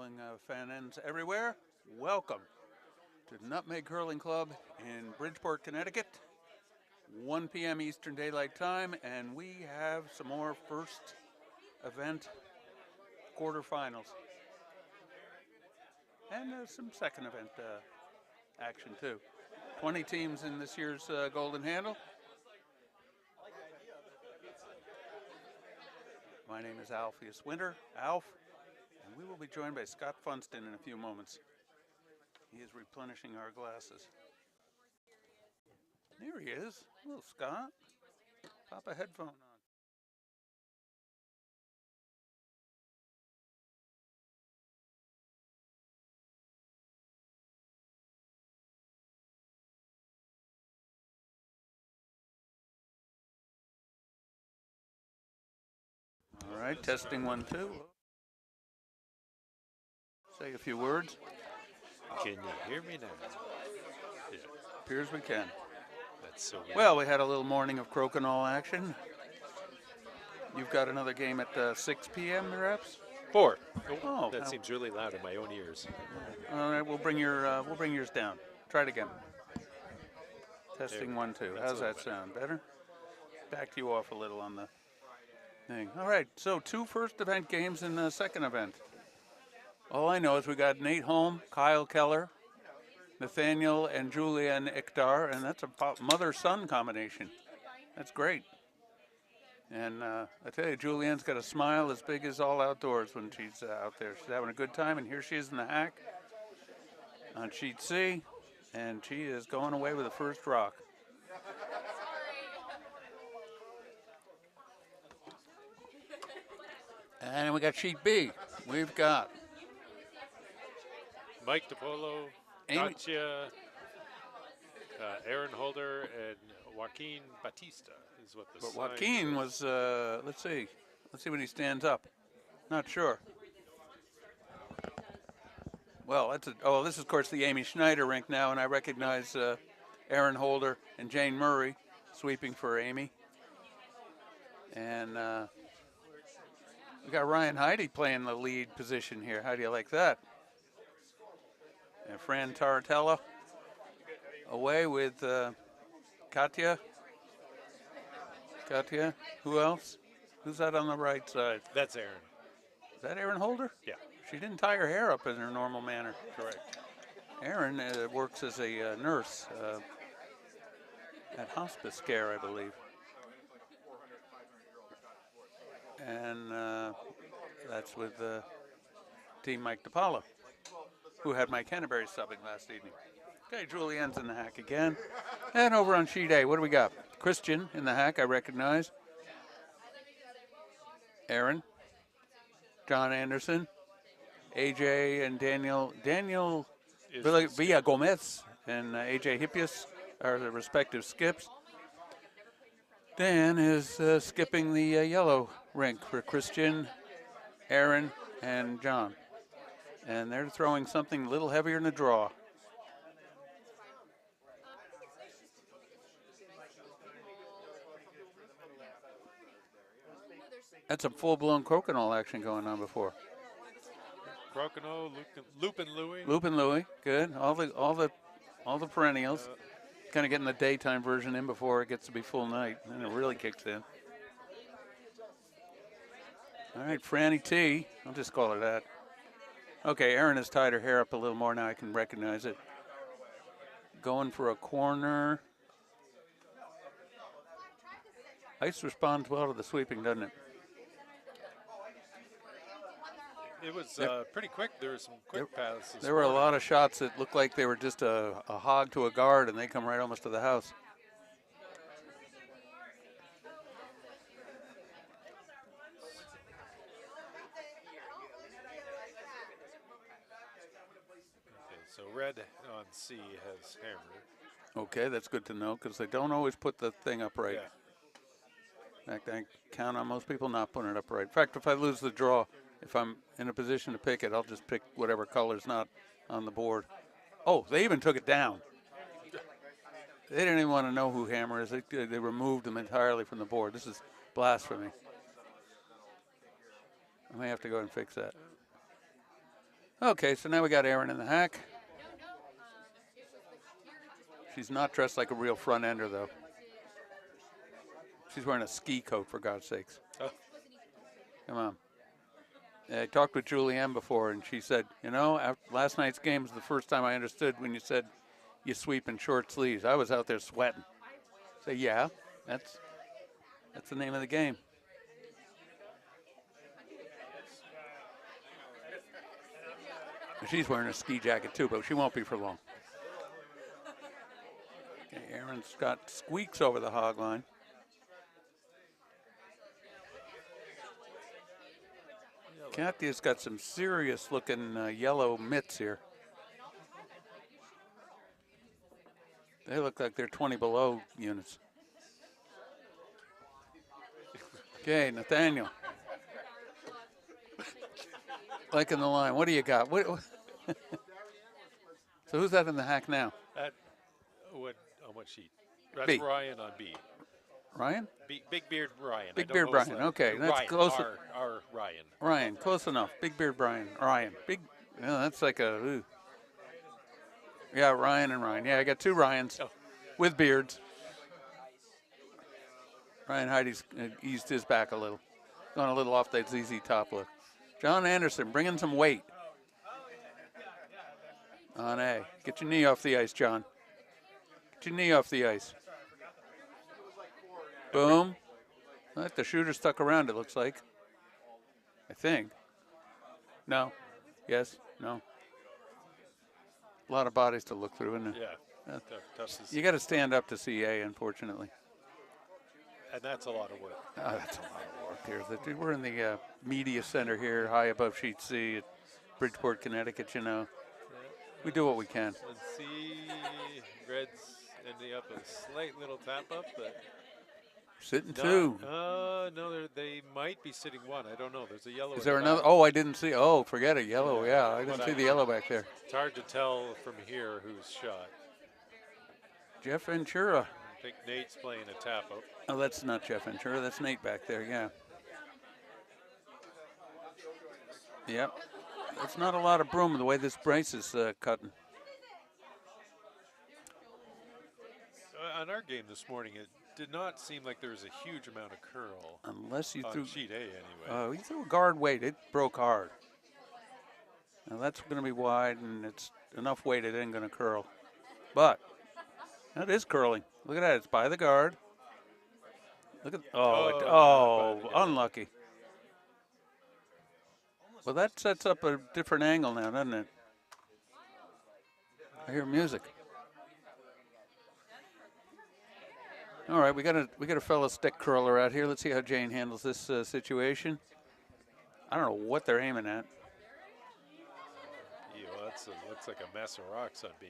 curling fans everywhere. Welcome to Nutmeg Curling Club in Bridgeport, Connecticut. 1 p.m. Eastern Daylight Time, and we have some more first event quarterfinals. And some second event action too. 20 teams in this year's Golden Handle. My name is Alpheus Winter, Alf, and we will be joined by Scott Funston in a few moments. He is replenishing our glasses. There he is. Hello, Scott. Pop a headphone on. All right, testing 1, 2. Say a few words. Can you hear me now? Yeah. Appears we can. That's so weird. Well, we had a little morning of crokinole action. You've got another game at 6 p.m. perhaps? 4. Oh, that seems really loud in my own ears. All right, we'll bring yours down. Try it again. Testing 1, 2. How's that sound? Better? Backed you off a little on the thing. All right, so 2 first event games in the second event. All I know is we got Nate Holm, Kyle Keller, Nathaniel and Julian Iktar, and that's a mother-son combination. That's great. And I tell you, Julianne's got a smile as big as all outdoors when she's out there. She's having a good time, and here she is in the hack on sheet C, and she is going away with the first rock. And we got sheet B. We've got Mike DiPolo, Katya, Aaron Holder, and Joaquin Batista is what the But sign Joaquin says. was, let's see when he stands up. Not sure. Well, this is, of course, the Amy Schneider rink now, and I recognize Aaron Holder and Jane Murray sweeping for Amy. And we got Ryan Heidi playing the lead position here. How do you like that? And Fran Taratella away with Katya. Katya, who else? Who's that on the right side? That's Aaron. Is that Aaron Holder? Yeah. She didn't tie her hair up in her normal manner. Correct. Aaron works as a nurse at hospice care, I believe. And that's with Team Mike DiPaolo, who had Mike Henneberry subbing last evening. Okay, Julianne's in the hack again. And over on sheet A, what do we got? Christian in the hack, I recognize. Aaron, John Anderson, AJ and Daniel Villa Gomez and AJ Hippius are the respective skips. Dan is skipping the yellow rink for Christian, Aaron, and John. And they're throwing something a little heavier in the draw. That's a full-blown crokinole action going on before. Crokinole, Lupin Louie. Lupin Louie, good. All the perennials. Kind of getting the daytime version in before it gets to be full night, and then it really kicks in. All right, Franny T. I'll just call her that. Okay, Erin has tied her hair up a little more now. I can recognize it. Going for a corner. Ice responds well to the sweeping, doesn't it? It was pretty quick. There were some quick passes. There were a lot of shots that looked like they were just a hog to a guard, and they come right almost to the house. Okay, so red on C has hammer. Okay, that's good to know because they don't always put the thing upright. Yeah. In fact, I count on most people not putting it upright. In fact, if I lose the draw, if I'm in a position to pick it, I'll just pick whatever color's not on the board. Oh, they even took it down. They didn't even want to know who hammer is. They removed them entirely from the board. This is blasphemy. I may have to go and fix that. Okay, so now we got Erin in the hack. She's not dressed like a real front ender, though. She's wearing a ski coat, for God's sakes. Oh. Come on. I talked with Julianne before, and she said, you know, after last night's game was the first time I understood when you said you sweep in short sleeves. I was out there sweating. Say, yeah, that's the name of the game. She's wearing a ski jacket too, but she won't be for long. Okay, Erin's got squeaks over the hog line. Katya's got some serious looking yellow mitts here. They look like they're 20 below units. Okay, Nathaniel. Liking the line. What do you got? So who's that in the hack now? On what sheet? That's B. Ryan on B. Ryan? Big Beard Ryan. Big Beard Brian. Okay, that's Ryan, close. Our Ryan. Ryan, close enough. Big Beard Brian. Ryan. Big. Yeah, that's like a. Ooh. Yeah, Ryan and Ryan. Yeah, I got two Ryans with beards. Ryan Heidi's eased his back a little. Going a little off that ZZ top look. John Anderson bringing some weight. On A. Get your knee off the ice, John. Get your knee off the ice. Boom. Right, the shooter stuck around, it looks like. I think. No. Yes. No. A lot of bodies to look through, isn't it? Yeah. Tough to see. You got to stand up to see A, unfortunately. And that's a lot of work. Oh, that's a lot of work here. We're in the media center here, high above Sheet C at Bridgeport, Connecticut, you know. We do what we can. Let's see. Reds ending up a slight little tap up, but sitting two. No, they might be sitting one. I don't know. There's a yellow. Is there another? Oh, I didn't see. Oh, forget it. Yellow. Yeah, I didn't see the yellow back there. It's hard to tell from here who's shot. Jeff Ventura. I think Nate's playing a tap up. Oh, that's not Jeff Ventura. That's Nate back there. Yeah. Yep. It's not a lot of broom the way this brace is cutting. On our game this morning, it did not seem like there was a huge amount of curl. Unless you on threw sheet A anyway. You threw a guard weight. It broke hard. Now that's going to be wide, and it's enough weight it ain't going to curl. But that is curling. Look at that. It's by the guard. Look at unlucky. Well, that sets up a different angle now, doesn't it? I hear music. All right, we got a fellow stick curler out here. Let's see how Jane handles this situation. I don't know what they're aiming at. Yeah, well, looks like a mess of rocks on B.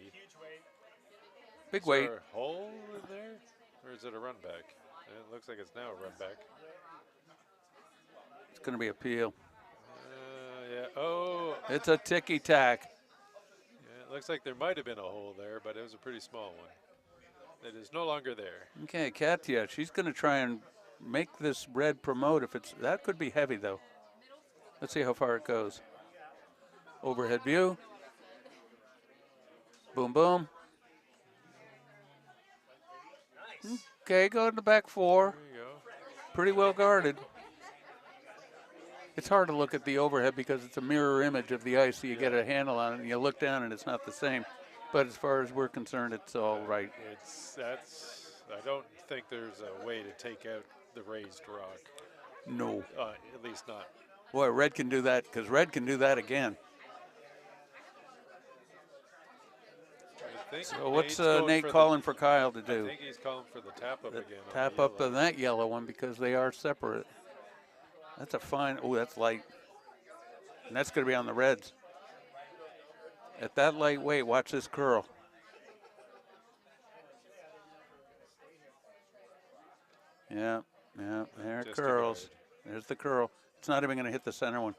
Big weight. Is there a hole in there, or is it a run back? It looks like it's now a run back. It's going to be a peel. Yeah. Oh. It's a ticky-tack. Yeah, it looks like there might have been a hole there, but it was a pretty small one. It is no longer there. Okay, Katya, she's going to try and make this red promote. That could be heavy, though. Let's see how far it goes. Overhead view. Boom, boom. Okay, go in the back four. There you go. Pretty well guarded. It's hard to look at the overhead because it's a mirror image of the ice, so you get a handle on it, and you look down and it's not the same. But as far as we're concerned, it's all right. I don't think there's a way to take out the raised rock. No. At least not. Boy, Red can do that, because Red can do that again. So what's Nate calling for Kyle to do? I think he's calling for the tap up again. Tap up on that yellow one because they are separate. That's a fine. Oh, that's light. And that's going to be on the Reds. At that light weight, watch this curl. Yeah, there it curls. There's the curl. It's not even going to hit the center one.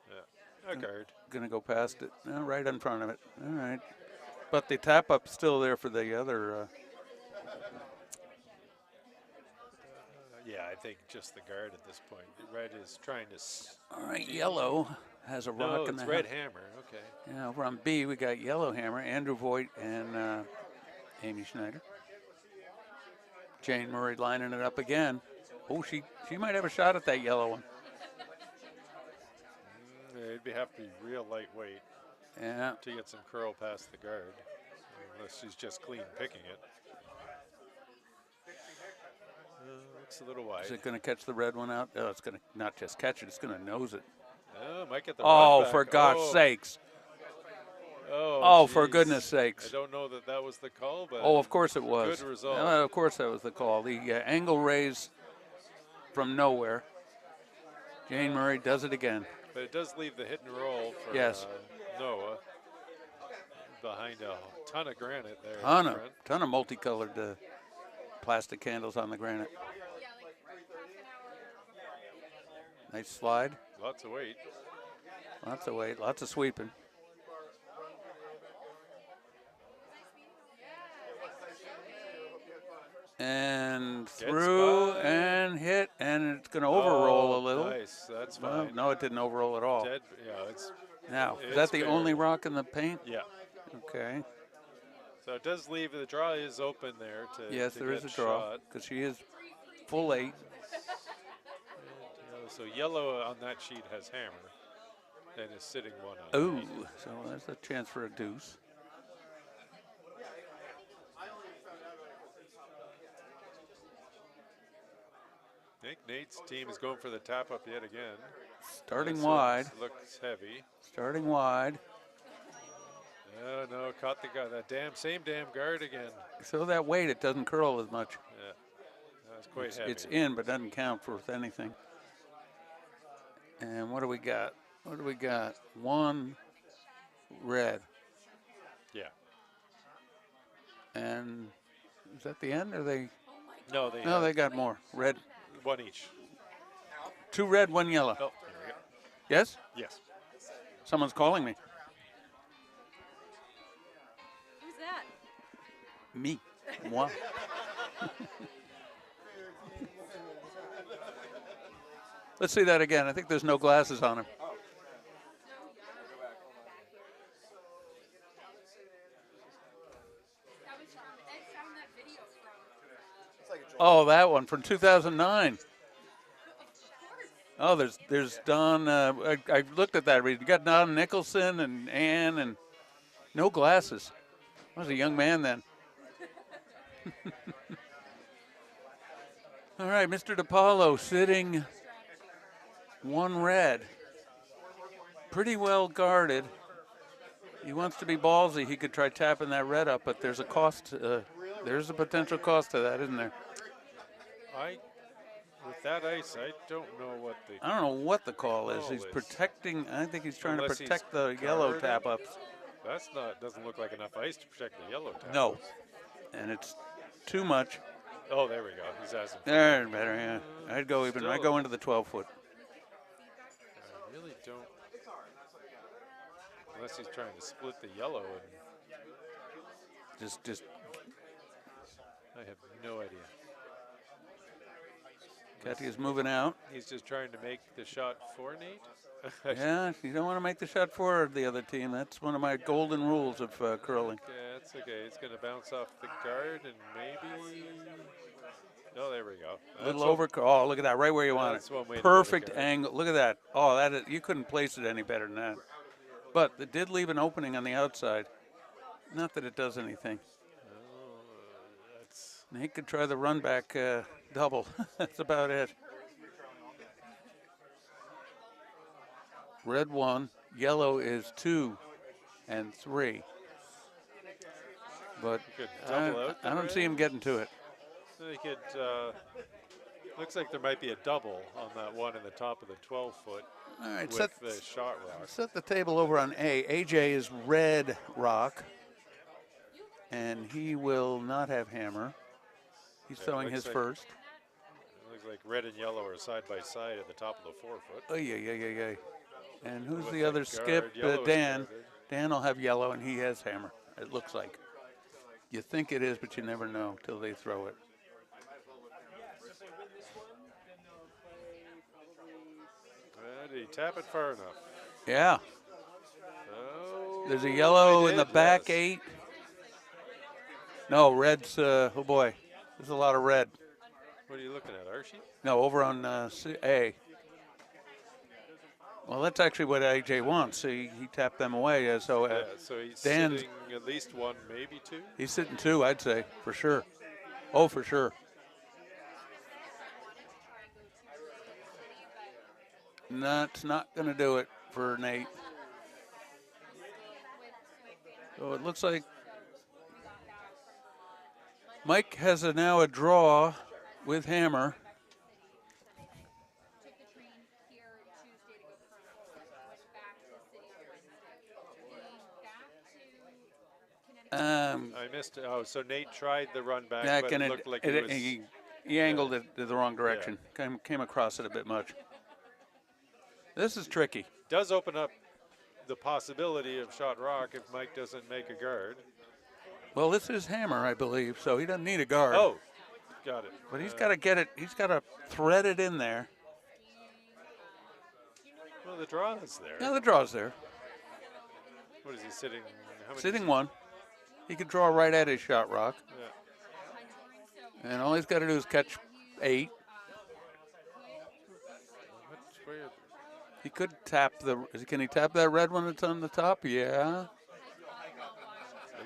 Yeah, a guard. Going to go past it. No, right in front of it. All right. But the tap up's still there for the other. Yeah, I think just the guard at this point. Red is trying to. All right, yellow. has a rock No, in it's the red house. hammer. Okay. Yeah, over on B, we got Yellow Hammer, Andrew Voigt, and Amy Schneider. Jane Murray lining it up again. Oh, she might have a shot at that yellow one. It'd have to be real lightweight Yeah. to get some curl past the guard, unless she's just clean picking it. It's a little wide. Is it going to catch the red one out? Oh, it's going to not just catch it, it's going to nose it. Might get the Oh, run back. for God's sakes. Oh, Oh, for geez. goodness sakes. I don't know that was the call, but Oh, of course it was. good result. Of course that was the call. The angle raise from nowhere. Jane Murray does it again. But it does leave the hit and roll for Yes. Noah behind a ton of granite there. Ton of multicolored plastic candles on the granite. Nice slide. Lots of weight. Lots of weight. Lots of sweeping. And through and hit, and it's going to overroll a little. Nice, that's fine. No, it didn't overroll at all. Now, is that the only rock in the paint? Yeah. Okay. So it does leave, the draw is open there to Yes, there is a draw, because she is full 8. And, so yellow on that sheet has hammer and is sitting 1 on. Oh, so there's a chance for a deuce. I think Nate's team is going for the tap up yet again. Starting wide. Looks heavy. Starting wide. Oh, no, caught the guy. That same damn guard again. So that weight, it doesn't curl as much. Yeah, that's quite heavy. It's in, but doesn't count for anything. And what do we got? What do we got? 1 red. Yeah. And is that the end? Or they? No, they got more. Red. 1 each. 2 red, 1 yellow. Oh, there we go. Yes? Yes. Someone's calling me. Who's that? Me. Moi. Let's see that again. I think there's no glasses on him. Oh, that one from 2009. Oh, there's Don. I looked at that. You got Don Nicholson and Ann and no glasses. I was a young man then. All right, Mr. DiPaolo sitting 1 red. Pretty well guarded. He wants to be ballsy. He could try tapping that red up, but there's a cost. There's a potential cost to that, isn't there? With that ice, I don't know what I don't know what the call is. He's protecting. I think he's trying to protect the yellow tap ups. Doesn't look like enough ice to protect the yellow tap. No, and it's too much. Oh, there we go. He's asking. There, better. Yeah, I'd go even. I'd go into the 12-foot. I really don't. Unless he's trying to split the yellow and Just. I have no idea. Kathy is moving out. He's just trying to make the shot for Nate. Yeah, you don't want to make the shot for the other team. That's one of my golden rules of curling. Yeah, it's okay. It's going to bounce off the guard and maybe. Oh, there we go. A little over. Oh, look at that! Right where you want it. Perfect angle. Look at that. Oh, you couldn't place it any better than that. But it did leave an opening on the outside. Not that it does anything. Nate could try the run back double. That's about it. Red 1, yellow is 2 and 3. But I don't see him getting to it. They could. Looks like there might be a double on that one in the top of the 12-foot. All right, with the shot rock. Set the table over on A. AJ is red rock, and he will not have hammer. He's throwing his first. It looks like red and yellow are side by side at the top of the 4-foot. Oh, yeah. And who's the other skip? Dan. Dan will have yellow, and he has hammer, it looks like. You think it is, but you never know till they throw it. Did he tap it far enough? Yeah. Oh, There's a yellow I in the did, back yes. 8. No, red's, oh boy. There's a lot of red. What are you looking at, our sheet? No, over on A. Well, that's actually what AJ wants. He tapped them away. So Yeah, so he's Dan's, sitting at least 1, maybe 2. he's sitting 2, I'd say, for sure. Oh, for sure. That's not going to do it for Nate. So it looks like Mike has now a draw with Hammer. I missed it. Oh, so Nate tried the run back, Yeah, but it looked like he angled it the wrong direction. Came across it a bit much. This is tricky. Does open up the possibility of shot rock if Mike doesn't make a guard. Well, this is Hammer, I believe, so he doesn't need a guard. Oh, got it. But he's got to get it. He's got to thread it in there. Well, the draw is there. Yeah, the draw's there. What is he sitting? How many Sitting 1. He could draw right at his shot rock. Yeah. And all he's got to do is catch 8. He could tap can he tap that red one that's on the top? Yeah.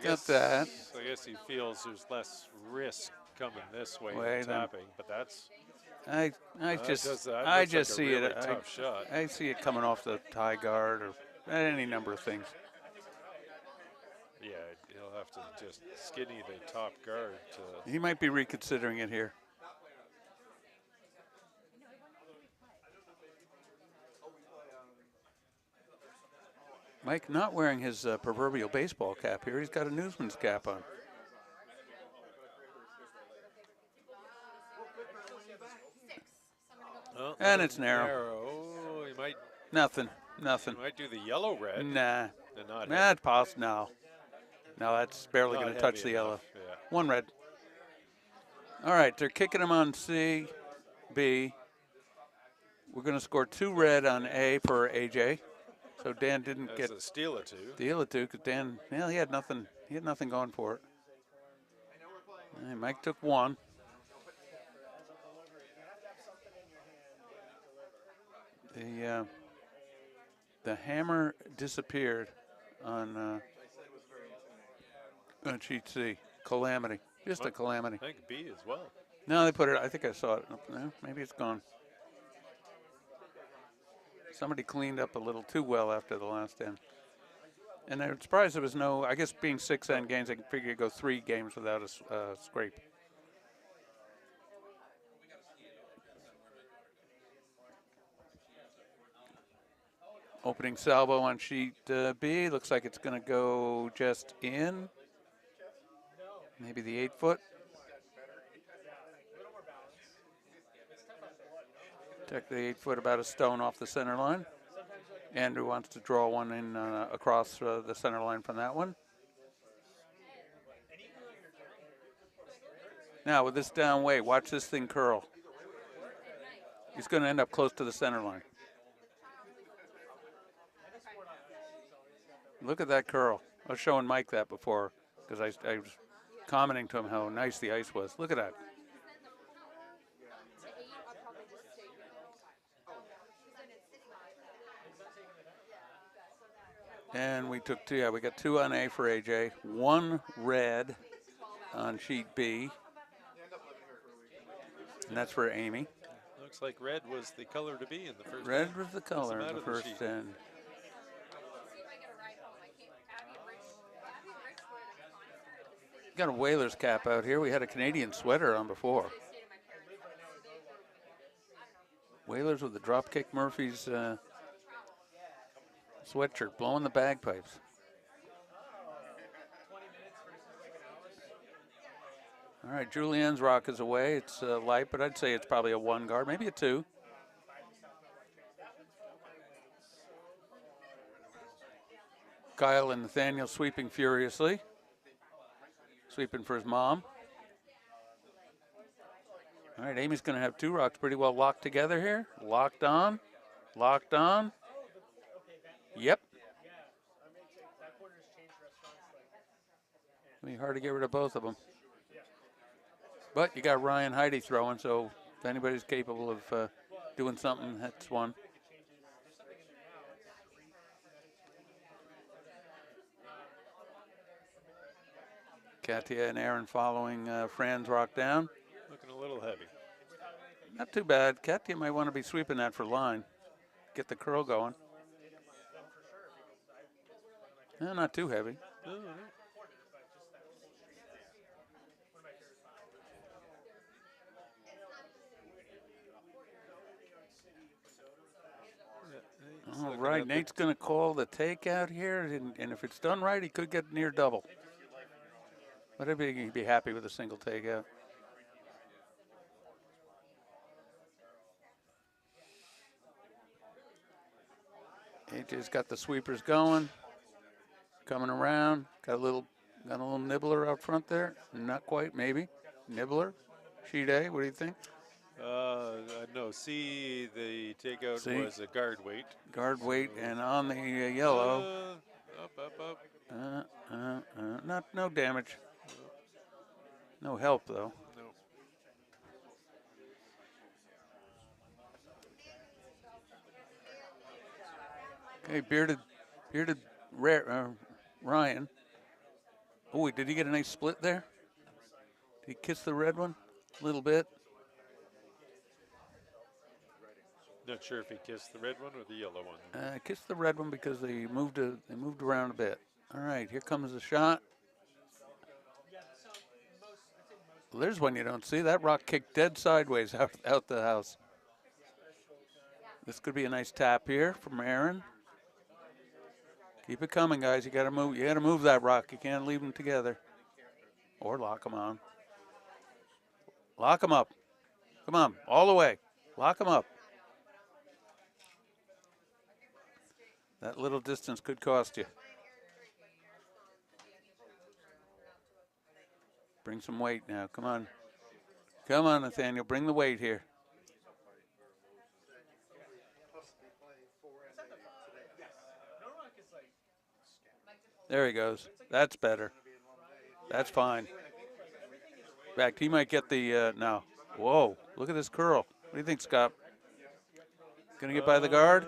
Got that. I guess he feels there's less risk coming this way than tapping, but that's. I just see really it. Tough shot. I see it coming off the tie guard or any number of things. Yeah, he'll have to just skinny the top guard. He might be reconsidering it here. Mike not wearing his proverbial baseball cap here. He's got a newsman's cap on. Oh, and it's narrow. Oh, he might. Nothing. He might do the yellow red. Nah. Not That's possible. No. No, that's barely going to touch the yellow. Yeah. 1 red. All right, they're kicking him on C, B. We're going to score 2 red on A for AJ. So Dan didn't That's get a steal of 2. Steal of 2 because Dan, he had nothing. He had nothing going for it. And Mike took 1. The hammer disappeared on sheet C. Calamity. Just a calamity. I think B as well. No, they put it. I think I saw it. No, maybe it's gone. Somebody cleaned up a little too well after the last end. And I'm surprised there was no, I guess being 6 end games, I can figure you go 3 games without a scrape. Opening salvo on sheet B. Looks like it's going to go just in. Maybe the 8-foot. Check the 8-foot about a stone off the center line. Andrew wants to draw one in across the center line from that one. Now with this down weight, watch this thing curl. He's going to end up close to the center line. Look at that curl. I was showing Mike that before because I was commenting to him how nice the ice was. Look at that. And we took 2, yeah, we got 2 on A for AJ, 1 red on sheet B. And that's for Amy. Looks like red was the color to be in the first Red end. was the color in the first end. Got a Whalers cap out here. We had a Canadian sweater on before. Whalers with the Dropkick Murphys sweatshirt, blowing the bagpipes. All right, Julienne's rock is away. It's light, but I'd say it's probably a 1 guard, maybe a 2. Kyle and Nathaniel sweeping furiously. Sweeping for his mom. All right, Amy's going to have 2 rocks pretty well locked together here. Locked on. Locked on. Yep. It'll be hard to get rid of both of them. But you got Ryan Heidi throwing, so if anybody's capable of doing something, that's one. Katia and Aaron following Franz Rock down. Looking a little heavy. Not too bad. Katia might want to be sweeping that for line. Get the curl going. No, not too heavy. No, no. All right, Nate's going to call the takeout here, and if it's done right, he could get near double. But he'd be happy with a single takeout. AJ's got the sweepers going, coming around. Got a little nibbler out front there. Not quite, maybe. Nibbler. Shide, what do you think? No, see, the takeout was a guard weight. Guard weight, and on the yellow. Up. No damage. No help, though. No. Okay, bearded Ryan. Oh, did he get a nice split there? Did he kiss the red one a little bit? Not sure if he kissed the red one or the yellow one. Kissed the red one because they moved around a bit. All right, here comes the shot. Well, there's one you don't see. That rock kicked dead sideways out the house. This could be a nice tap here from Aaron. Keep it coming, guys. You got to move. You got to move that rock. You can't leave them together, or lock them on. Lock them up. Come on, all the way. Lock them up. That little distance could cost you. Bring some weight now. Come on. Come on, Nathaniel. Bring the weight here. There he goes. That's better. That's fine. In fact, he might get the now. Whoa, look at this curl. What do you think, Scott? Gonna get by the guard?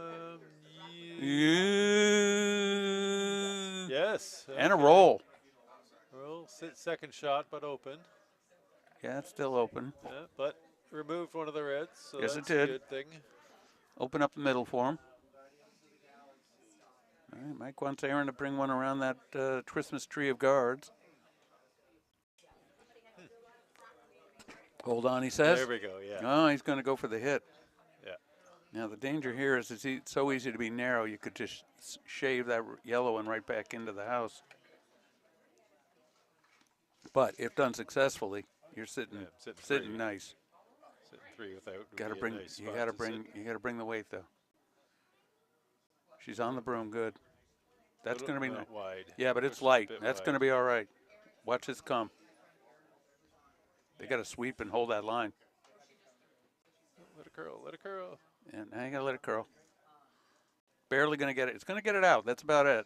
Yes. Okay. And a roll. Roll, second shot, but open. Yeah, it's still open. Yeah, but removed one of the reds, so yes, that's it did. a good thing. Open up the middle for him. All right, Mike wants Aaron to bring one around that Christmas tree of guards. Hold on, he says. There we go, yeah. Oh, he's going to go for the hit. Yeah. Now, the danger here is it's so easy to be narrow, you could just shave that yellow one right back into the house. But if done successfly, you're sitting nice. Sitting three without. You got to bring the weight though. She's on the broom, good. That's going to be wide. Yeah, but it's light. That's going to be all right. Watch this come. They got to sweep and hold that line. Let it curl. Let it curl. And now you got to let it curl. Barely going to get it. It's going to get it out. That's about it.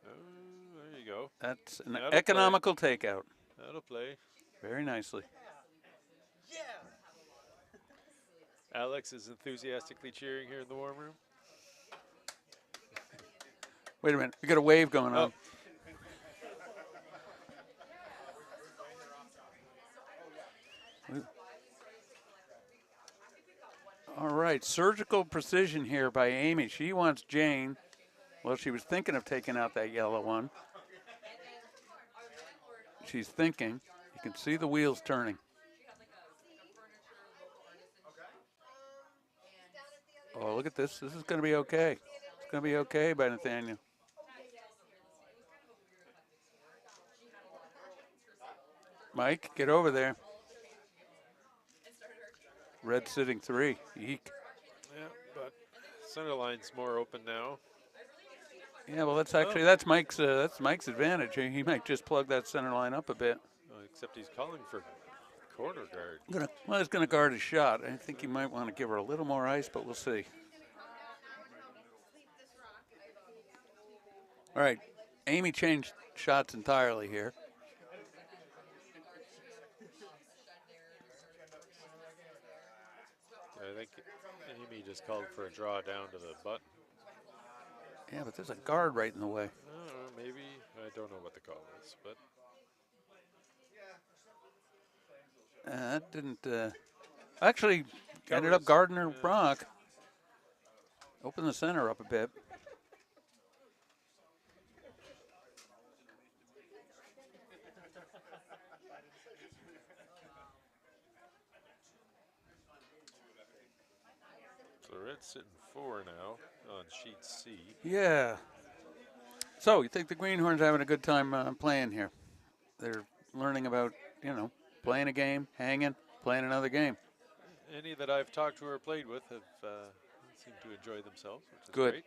There you go. That's an economical takeout. That'll play. Very nicely. Yeah. Alex is enthusiastically cheering here in the warm room. Wait a minute. We got a wave going on. All right, surgical precision here by Amy. She wants Jane. Well, she was thinking of taking out that yellow one. She's thinking. You can see the wheels turning. Oh, look at this. This is going to be okay. It's going to be okay by Nathaniel. Mike, get over there. Red sitting 3. Eek. Yeah, but center line's more open now. Yeah, well, that's Mike's advantage. He might just plug that center line up a bit. Except he's calling for corner guard. He's going to guard his shot. I think he might want to give her a little more ice, but we'll see. All right, Amy changed shots entirely here. I think Amy just called for a draw down to the button. Yeah, but there's a guard right in the way. Maybe. I don't know what the call is, but. That didn't. Actually, ended up Covers. Gardner Brock. Open the center up a bit. So Red's sitting 4 now on sheet C. Yeah. So you think the Greenhorns having a good time playing here? They're learning about, playing a game, hanging, playing another game. Any that I've talked to or played with have seemed to enjoy themselves, which is Good. great.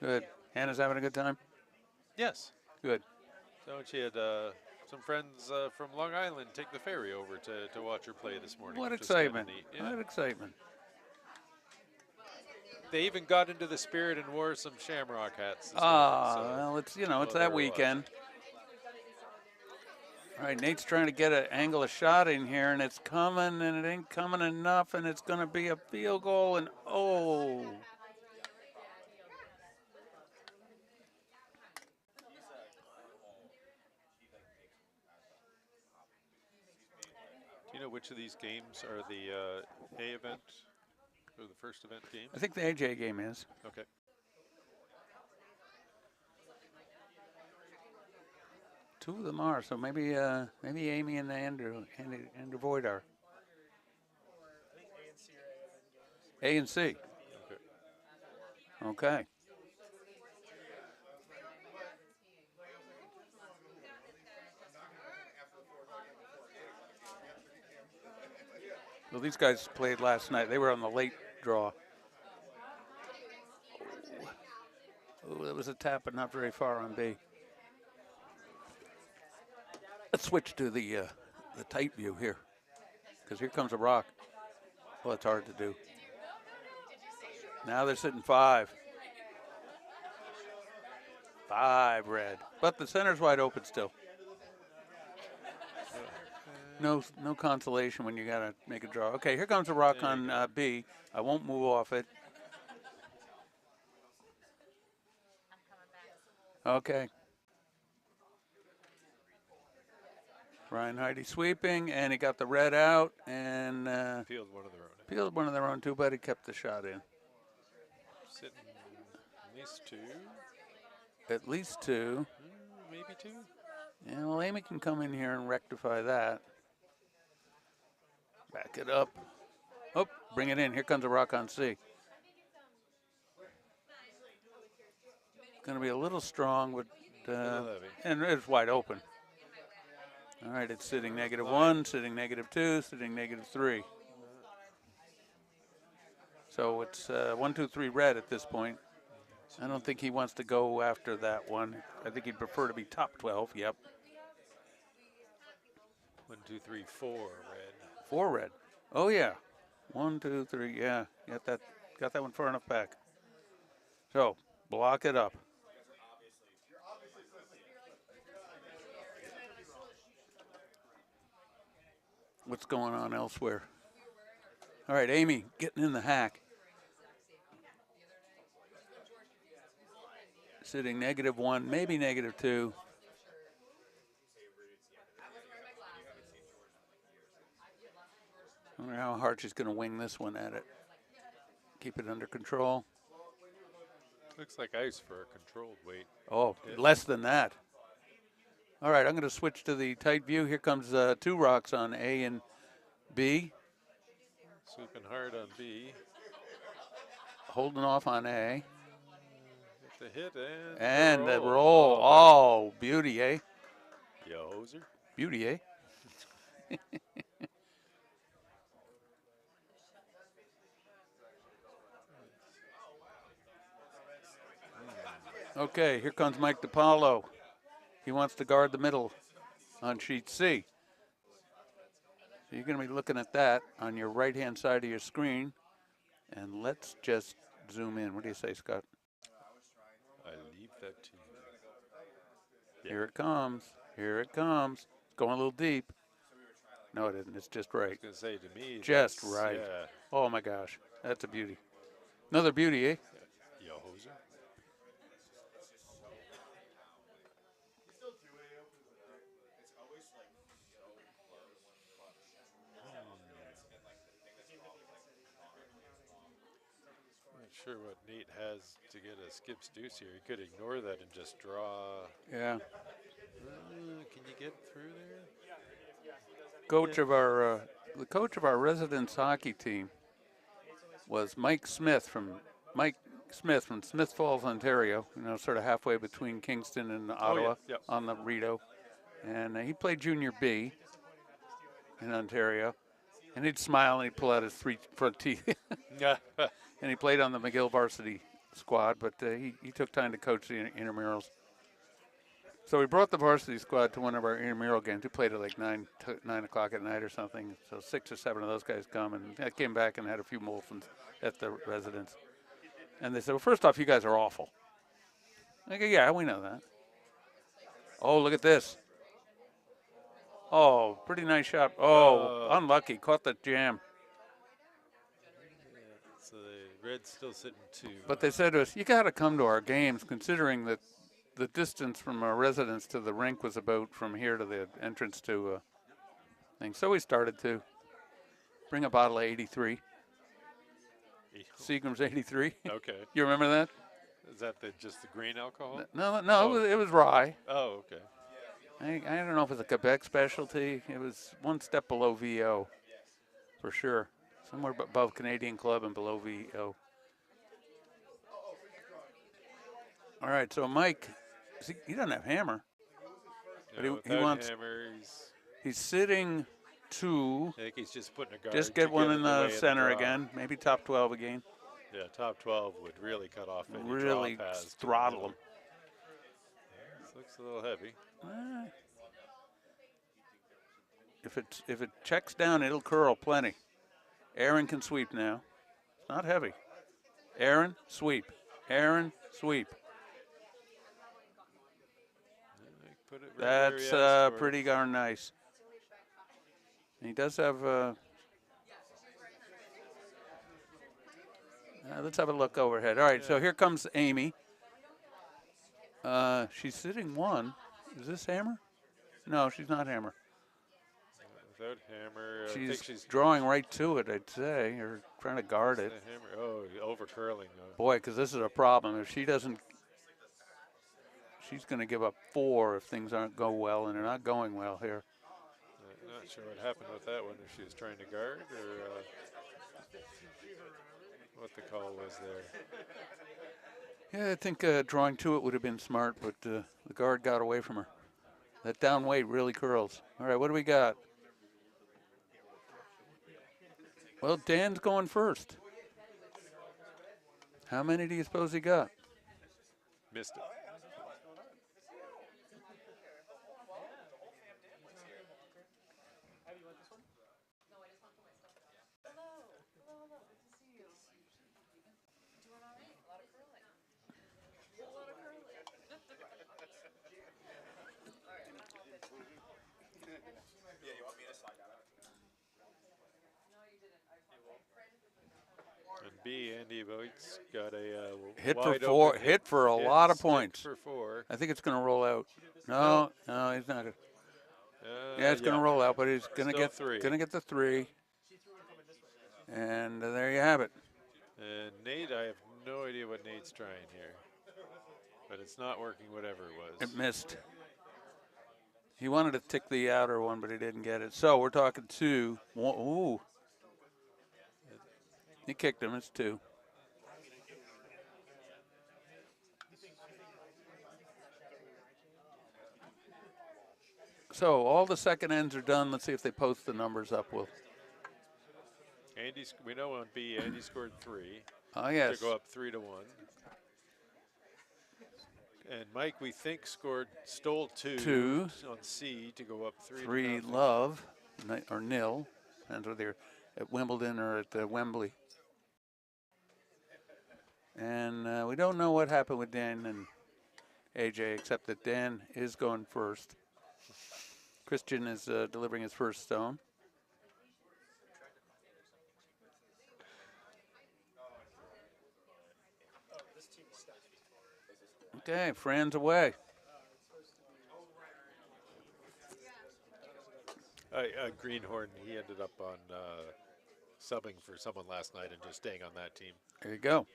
Good. Hannah's having a good time? Yes. Good. So she had some friends from Long Island take the ferry over to watch her play this morning. What which was kinda excitement. neat. Yeah. What excitement. They even got into the spirit and wore some shamrock hats. This Ah, morning, so well, it's, while it's they that were weekend. watching. All right, Nate's trying to get an angle of shot in here, and it's coming, and it ain't coming enough, and it's going to be a field goal, and oh. Do you know which of these games are the A event or the first event games? I think the AJ game is. Okay. Two of them are, so maybe Amy and Andrew Voigt are. A and C. Okay. Well, these guys played last night. They were on the late draw. Oh, that was a tap, but not very far on B. Let's switch to the tight view here, because here comes a rock. Well, it's hard to do. Now they're sitting 5. 5 red, but the center's wide open still. No consolation when you gotta make a draw. Okay, here comes a rock on B. I won't move off it. Okay. Ryan Heidi sweeping, and he got the red out, and Field one of their own. Field one of their own too, but he kept the shot in. Sitting at least 2. At least 2. Maybe 2. Yeah, well, Amy can come in here and rectify that. Back it up. Oh, bring it in. Here comes a rock on C. Going to be a little strong, but and it's wide open. All right, it's sitting -1, sitting -2, sitting -3. So it's 1, 2, 3 red at this point. I don't think he wants to go after that one. I think he'd prefer to be top 12. Yep. 1, 2, 3, 4 red. 4 red. Oh yeah. 1, 2, 3. Yeah. Got that one far enough back. So block it up. What's going on elsewhere? All right, Amy getting in the hack. Sitting -1, maybe -2. I wonder how hard she's going to wing this one at it. Keep it under control. Looks like ice for a controlled weight. Oh, less than that. All right, I'm going to switch to the tight view. Here comes 2 rocks on A and B. Sweeping hard on B. Holding off on A. The hit and the roll. Oh, beauty, eh? Yo, hoser. Beauty, eh? Okay, here comes Mike DiPaolo. He wants to guard the middle on sheet C. So you're going to be looking at that on your right-hand side of your screen. And let's just zoom in. What do you say, Scott? I leave that to you. Yeah. Here it comes. Here it comes. It's going a little deep. No, it isn't. It's just I was right. going to say, to me, Just that's, right. yeah. Oh, my gosh. That's a beauty. Another beauty, eh? Yo, hoser. Not sure what Nate has to get a Skips deuce here. He could ignore that and just draw. Yeah. Can you get through there? Coach of our, the coach of our residence hockey team was Mike Smith from Smith Falls, Ontario. You know, sort of halfway between Kingston and Oh, yeah. Ottawa Yep. on the Rideau, and he played junior B in Ontario. And he'd smile and he'd pull out his 3 front teeth. Yeah. And he played on the McGill varsity squad, but he took time to coach the intramurals. So we brought the varsity squad to one of our intramural games. We played at like 9 o'clock at night or something. So 6 or 7 of those guys come, and I came back and had a few Molsons at the residence. And they said, well, first off, you guys are awful. I go, yeah, we know that. Oh, look at this. Oh, pretty nice shot. Oh, unlucky. Caught the jam. So the Reds still sitting 2. But they said to us, you got to come to our games, considering that the distance from our residence to the rink was about from here to the entrance to thing. So we started to bring a bottle of 83. Seagram's 83. Okay. You remember that? Is that just the grain alcohol? No, Oh. it was rye. Oh, okay. I don't know if it was a Quebec specialty. It was one step below VO, for sure. Somewhere above Canadian Club and below VO. All right, so Mike, he doesn't have hammer. No, But he wants. Hammer, He's sitting 2. I think he's just putting a guard. Just get one in the center the again. Maybe top 12 again. Yeah, top 12 would really cut off any Really draw paths. throttle him. This looks a little heavy. If it checks down, it'll curl plenty. Aaron can sweep now. It's not heavy. Aaron, sweep. Aaron, sweep. Put it right That's pretty darn nice. And he does have. Let's have a look overhead. All right, so here comes Amy. She's sitting 1. Is this hammer? No, she's not hammer. Without hammer, She's drawing right to it, I'd say, or trying to guard it. Hammer. Oh, over curling though. Boy, because this is a problem. If she doesn't, she's going to give up 4 if things aren't go well, and they're not going well here. Not sure what happened with that one. If she was trying to guard or what the call was there. Yeah, I think drawing to it would have been smart, but the guard got away from her. That down weight really curls. All right, what do we got? Well, Dan's going first. How many do you suppose he got? Missed it. B, Andy Voigt's got a hit for wide 4. open Hit for a lot of points. For 4. I think it's going to roll out. No, he's not. Yeah, it's going to roll out, but he's going to get 3. Going to get the 3. And there you have it. And Nate, I have no idea what Nate's trying here, but it's not working. Whatever it was. It missed. He wanted to tick the outer one, but he didn't get it. So we're talking 2. Ooh. He kicked him. It's 2. So all the second ends are done. Let's see if they post the numbers up. We know on B, Andy scored 3. Oh, yes. To go up 3-1. And Mike, we think, stole 2 on C to go up 3. 3 love or nil, depends whether they're at Wimbledon or at Wembley. And we don't know what happened with Dan, and AJ, except that Dan is going first. Christian is delivering his first stone. Okay, Fran's away. Greenhorn, he ended up on subbing for someone last night and just staying on that team. There you go.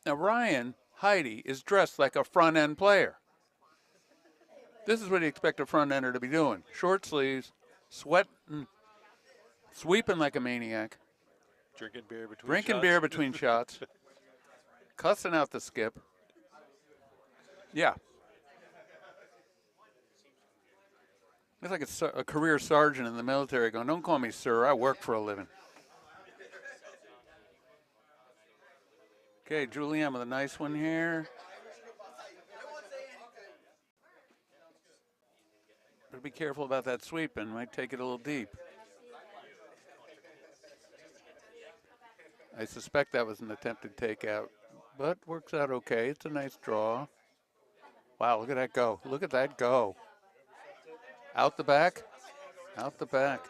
Now, Ryan Heidi is dressed like a front-end player. This is what you expect a front-ender to be doing. Short sleeves, sweating, sweeping like a maniac. Drinking beer between Drinking shots. beer between shots. Cussing out the skip. Yeah. It's like a career sergeant in the military going, don't call me sir, I work for a living. Okay, Julianne with a nice one here. But be careful about that sweeping. Might take it a little deep. I suspect that was an attempted takeout, but works out okay. It's a nice draw. Wow, look at that go. Look at that go. Out the back. Out the back.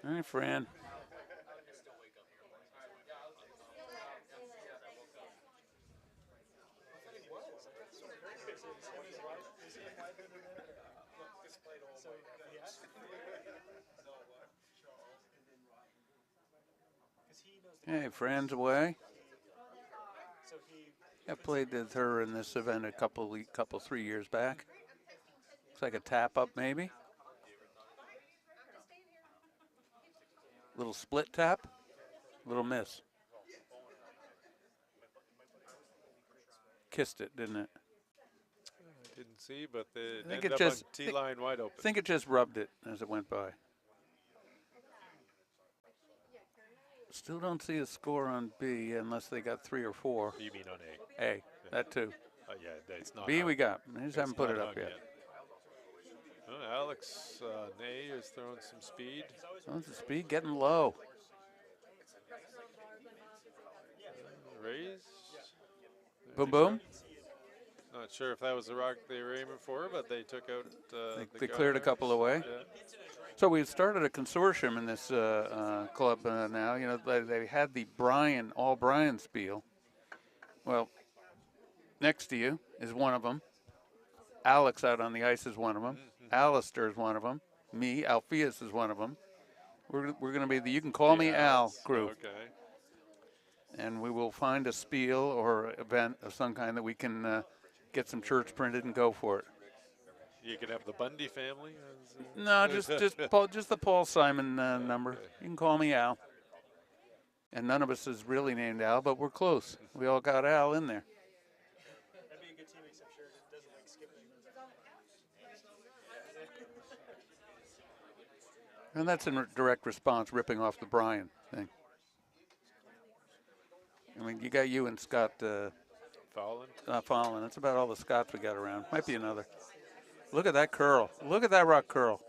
All right, Fran. Hey, Fran's away. I played with her in this event a couple 3 years back. Looks like a tap up maybe. Little split tap, little miss. Kissed it, didn't it? I didn't see, but it think ended it up just- on tee line wide open. I think it just rubbed it as it went by. Still don't see a score on B unless they got 3 or 4. You mean on A? A, that too. Yeah, it's not. B hung. we got. They just It's haven't put not it up hung yet. Oh, Alex Ney is throwing some speed. Oh, the speed getting low. Raise. Boom, boom. Not sure if that was the rock they were aiming for, but they took out. They cleared a couple away. Yeah. So we've started a consortium in this club now. You know, they had the all Brian spiel. Well, next to you is one of them. Alex out on the ice is one of them. Alistair is one of them. Me, Alpheus is one of them. We're going to be the You Can Call Me Al crew. Okay. And we will find a spiel or event of some kind that we can get some shirts printed and go for it. You can have the Bundy family. No, just the Paul Simon number. Okay. You can call me Al. And none of us is really named Al, but we're close. We all got Al in there. That'd be a good team except sure it doesn't like skipping. And that's in direct response, ripping off the Brian thing. I mean, you got you and Scott Fallon. That's about all the Scots we got around. Might be another. Look at that curl. Look at that rock curl.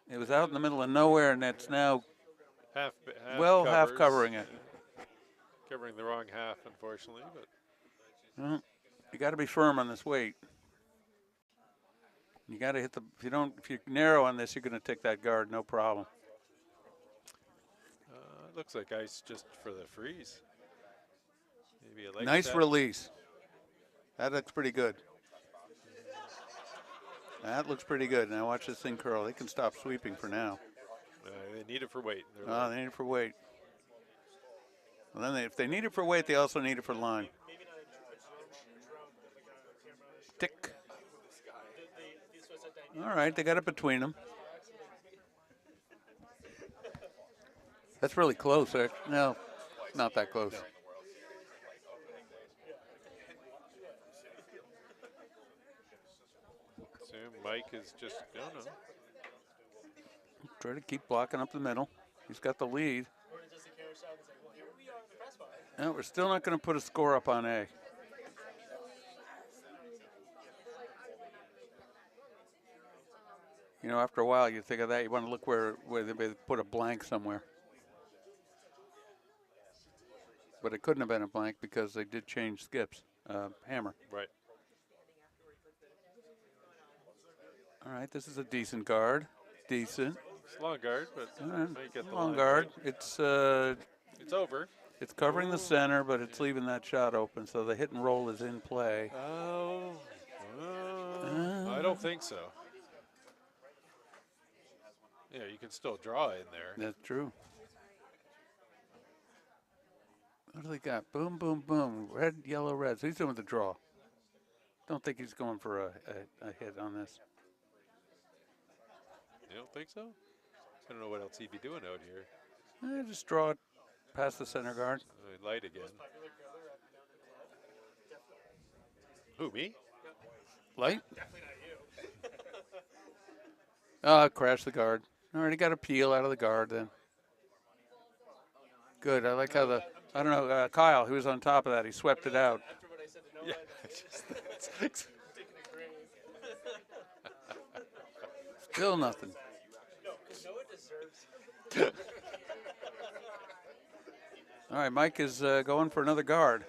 It was out in the middle of nowhere, and it's now half half covering it. Covering the wrong half, unfortunately. But Well, you got to be firm on this weight. You got to hit the. If you're narrow on this, you're going to take that guard, no problem. it looks like ice just for the freeze. Maybe a leg Nice tap. release. That looks pretty good. That looks pretty good. Now watch this thing curl. They can stop sweeping for now. They need it for weight. Oh, they need it for weight. Well, then if they need it for weight, they also need it for line. Maybe not a drone, but like a camera. Tick. This was a dynamic. All right, they got it between them. That's really close. No, not that close. So Mike is just no. Try to keep blocking up the middle. He's got the lead. Or just the camera shot is like, well, here we are in the press box. No, we're still not going to put a score up on A. You know, after a while, you think of that. You want to look where they put a blank somewhere. But it couldn't have been a blank because they did change skips. Hammer. Right. All right, this is a decent guard. Decent. It's long guard, but might get the Long line guard. right. It's over. It's covering the center, but it's leaving that shot open, so the hit and roll is in play. Oh, I don't think so. Yeah, you can still draw in there. That's true. What do they got? Boom, boom, boom. Red, yellow, red. So he's doing the draw. Don't think he's going for a hit on this. You don't think so? I don't know what else he'd be doing out here. Just draw it past the center guard. Light again. Who, me? Light? Crash the guard. Already got a peel out of the guard then. Good. I like how I don't know, Kyle, he was on top of that. He swept it out. Yeah. Still nothing. All right, Mike is going for another guard.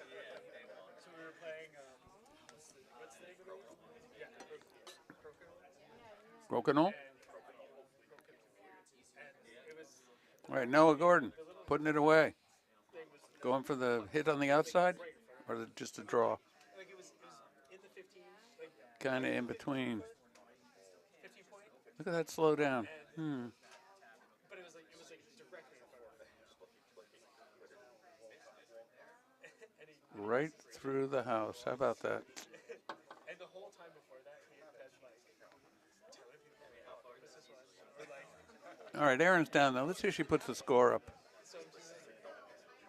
So we were playing, what's the name of Crokinole? it was All right, Noah Gordon putting it away. Going for the hit on the outside or just a draw? like it was in the 15, like Kind of in between. 15 point, Look at that slow down. but it was like directly in front of him. And he, Right through the house. How about that? and the whole time before that, he had been like telling people how far this was. But like, All right, Aaron's down there. Let's see if she puts the score up. so just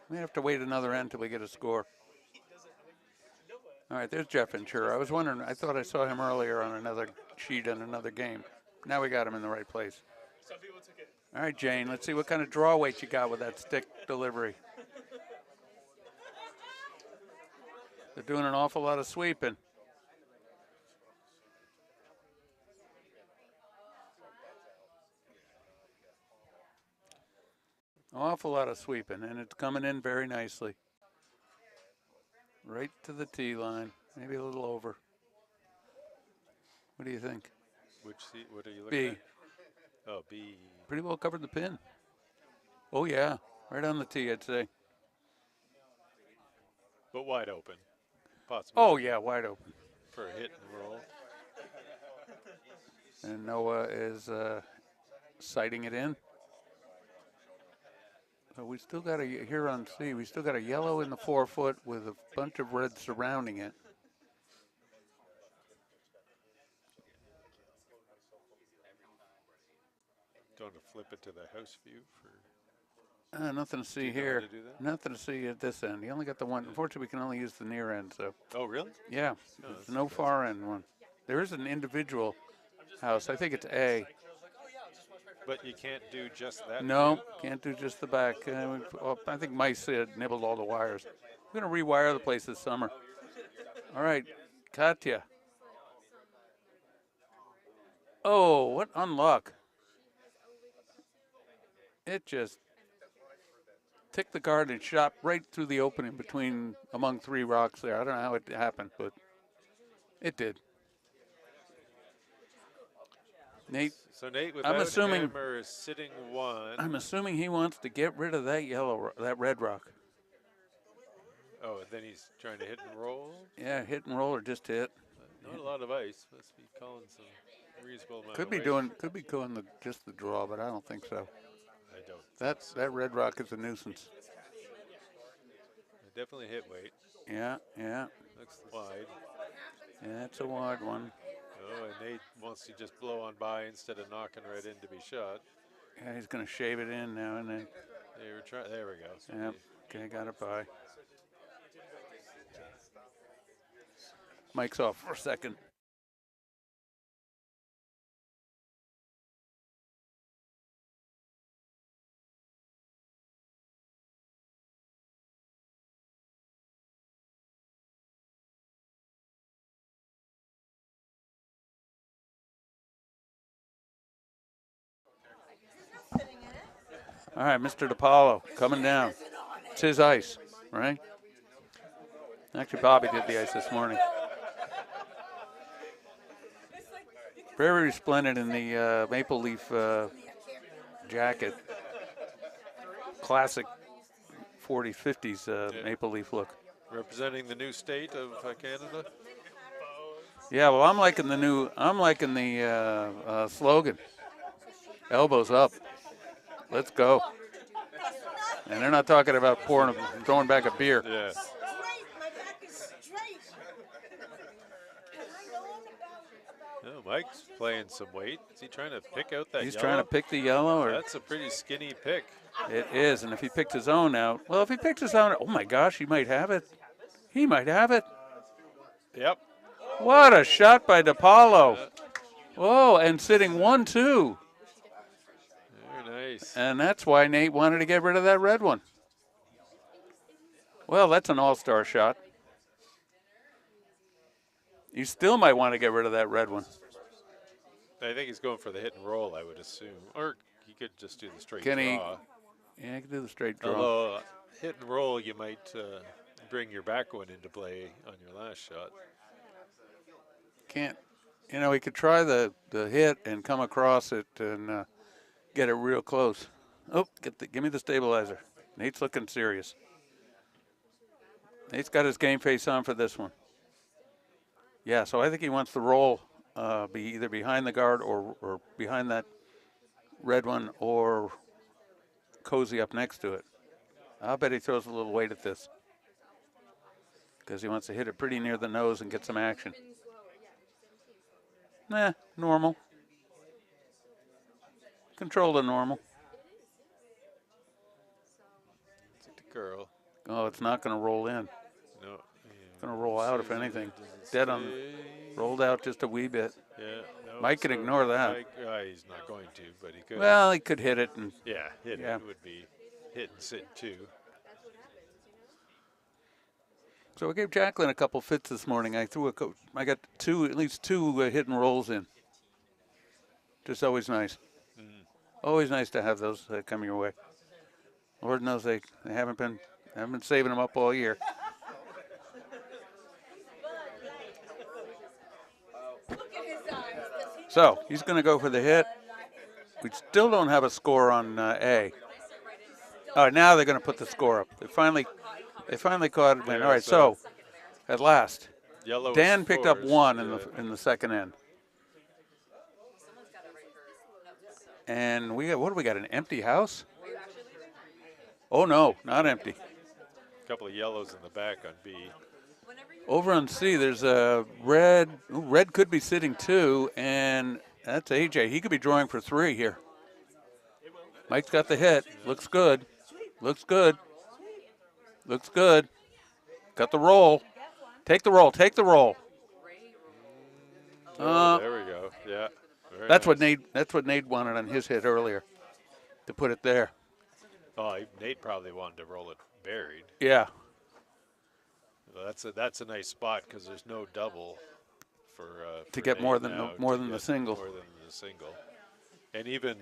We have to wait another end till we get a score. he doesn't. I mean, Noah. All right, there's Jeff Ventura. I was wondering, I thought I saw him earlier on another sheet in another game. Now we got him in the right place. Some people took it. All right, Jane, let's see what kind of draw weight you got with that stick delivery. They're doing an awful lot of sweeping. Awful lot of sweeping, and it's coming in very nicely. Right to the tee line, maybe a little over. What do you think? Which seat? What are you looking B. at? Oh, B. Pretty well covered the pin. Oh, yeah, right on the tee, I'd say. But wide open. Possibly. Oh, yeah, wide open. For a hit and roll. And Noah is sighting it in. So we still got here on C, we still got a yellow in the 4-foot with a bunch of red surrounding it. Don't want to flip it to the house view for. Nothing to see Do you know how here. to do that? Nothing to see at this end. You only got the one. Unfortunately, we can only use the near end. So Oh, really? yeah, Oh, there's that's no far end one. There is an individual house. I think it's A. But you can't do just that. No, can't do just the back. I think mice nibbled all the wires. We're gonna rewire the place this summer. All right, Katya. Oh, what unluck! It just ticked the guard and shot right through the opening among three rocks there. I don't know how it happened, but it did. Nate, So Nate, without assuming- hammer, is sitting one. I'm assuming he wants to get rid of that red rock. Oh, and then he's trying to hit and roll. Yeah, hit and roll or just hit. Not a lot of ice. Must be calling some reasonable amount. Could be doing just the draw, but I don't think so. I don't. That red rock is a nuisance. Definitely hit weight. Yeah. Looks wide. Yeah, it's a wide one. Oh, and Nate wants to just blow on by instead of knocking right in to be shot. Yeah, he's gonna shave it in now and then. There we go. So Yeah. Okay, got it by. Mike's off for a second. All right, Mr. DePaulo coming down. It's his ice, right? Actually, Bobby did the ice this morning. Very resplendent in the maple leaf jacket. Classic 40s, 50s maple leaf look. Representing the new state of Canada. Yeah, well, I'm liking the slogan. Elbows up. Let's go. And they're not talking about throwing back a beer. Yeah. Oh, Mike's playing some weight. Is he trying to pick out that He's yellow? trying to pick the yellow. Or That's a pretty skinny pick. it is, and if he picked his own out, well, if he picked his own, oh my gosh, he might have it. He might have it. Yep. What a shot by DePaulo. Whoa, and sitting 1-2. Very nice. And that's why Nate wanted to get rid of that red one. Well, that's an all-star shot. You still might want to get rid of that red one. I think he's going for the hit and roll, I would assume. Or he could just do the straight Can he? draw. Yeah, I can do the straight draw. Although hit and roll, you might bring your back one into play on your last shot. Can't. You know, he could try the hit and come across it and get it real close. Oh, give me the stabilizer. Nate's looking serious. Nate's got his game face on for this one. Yeah, so I think he wants the roll be either behind the guard or behind that red one or cozy up next to it. I'll bet he throws a little weight at this because he wants to hit it pretty near the nose and get some action. Nah, normal. Control the normal. It's a girl. Oh, it's not going to roll in. No. It's going to roll out, if anything. Dead on. Rolled out just a wee bit. Yeah. No, Mike can ignore that. Mike, he's not going to, but he could. Well, he could hit it. And yeah, hit yeah. it would be hit and sit too. so I gave Jacqueline a couple fits this morning. I got at least two hit and rolls in. Just always nice. Always nice to have those come your way. Lord knows they haven't been saving them up all year. So he's going to go for the hit. We still don't have a score on A. Oh, now they're going to put the score up. They finally caught it. All right, so at last, Yellow Dan picked up scores. one Yeah. in the second end. And what do we got? An empty house? Oh no, not empty. A couple of yellows in the back on B. Over on C, there's a red. Ooh, red could be sitting 2, and that's AJ. He could be drawing for 3 here. Mike's got the hit. Looks good. Looks good. Looks good. Got the roll. Take the roll. Take the roll. Oh, there we go. Yeah. Very That's what nice. Nate wanted on his hit earlier, to put it there. Oh, Nate probably wanted to roll it buried. Yeah. Well, that's a nice spot because there's no double for To get Nate more than now, more to than the get single. More than the single, and even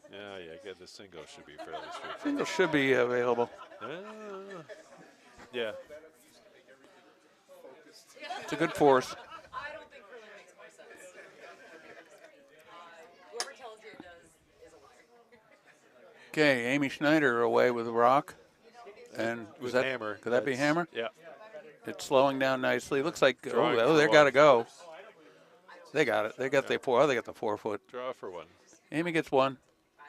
the single should be fairly straightforward. Single should be available. Yeah. It's a good force. I don't think really makes more sense. Whoever tells you it does is a liar. Okay, Amy Schneider away with rock. And With that hammer. Could that be That's- hammer? Yeah. It's slowing down nicely. Looks like Drawing they for got to one. go. They got it. They got the 4. Oh, they got the 4 foot. Draw for one. Amy gets 1. I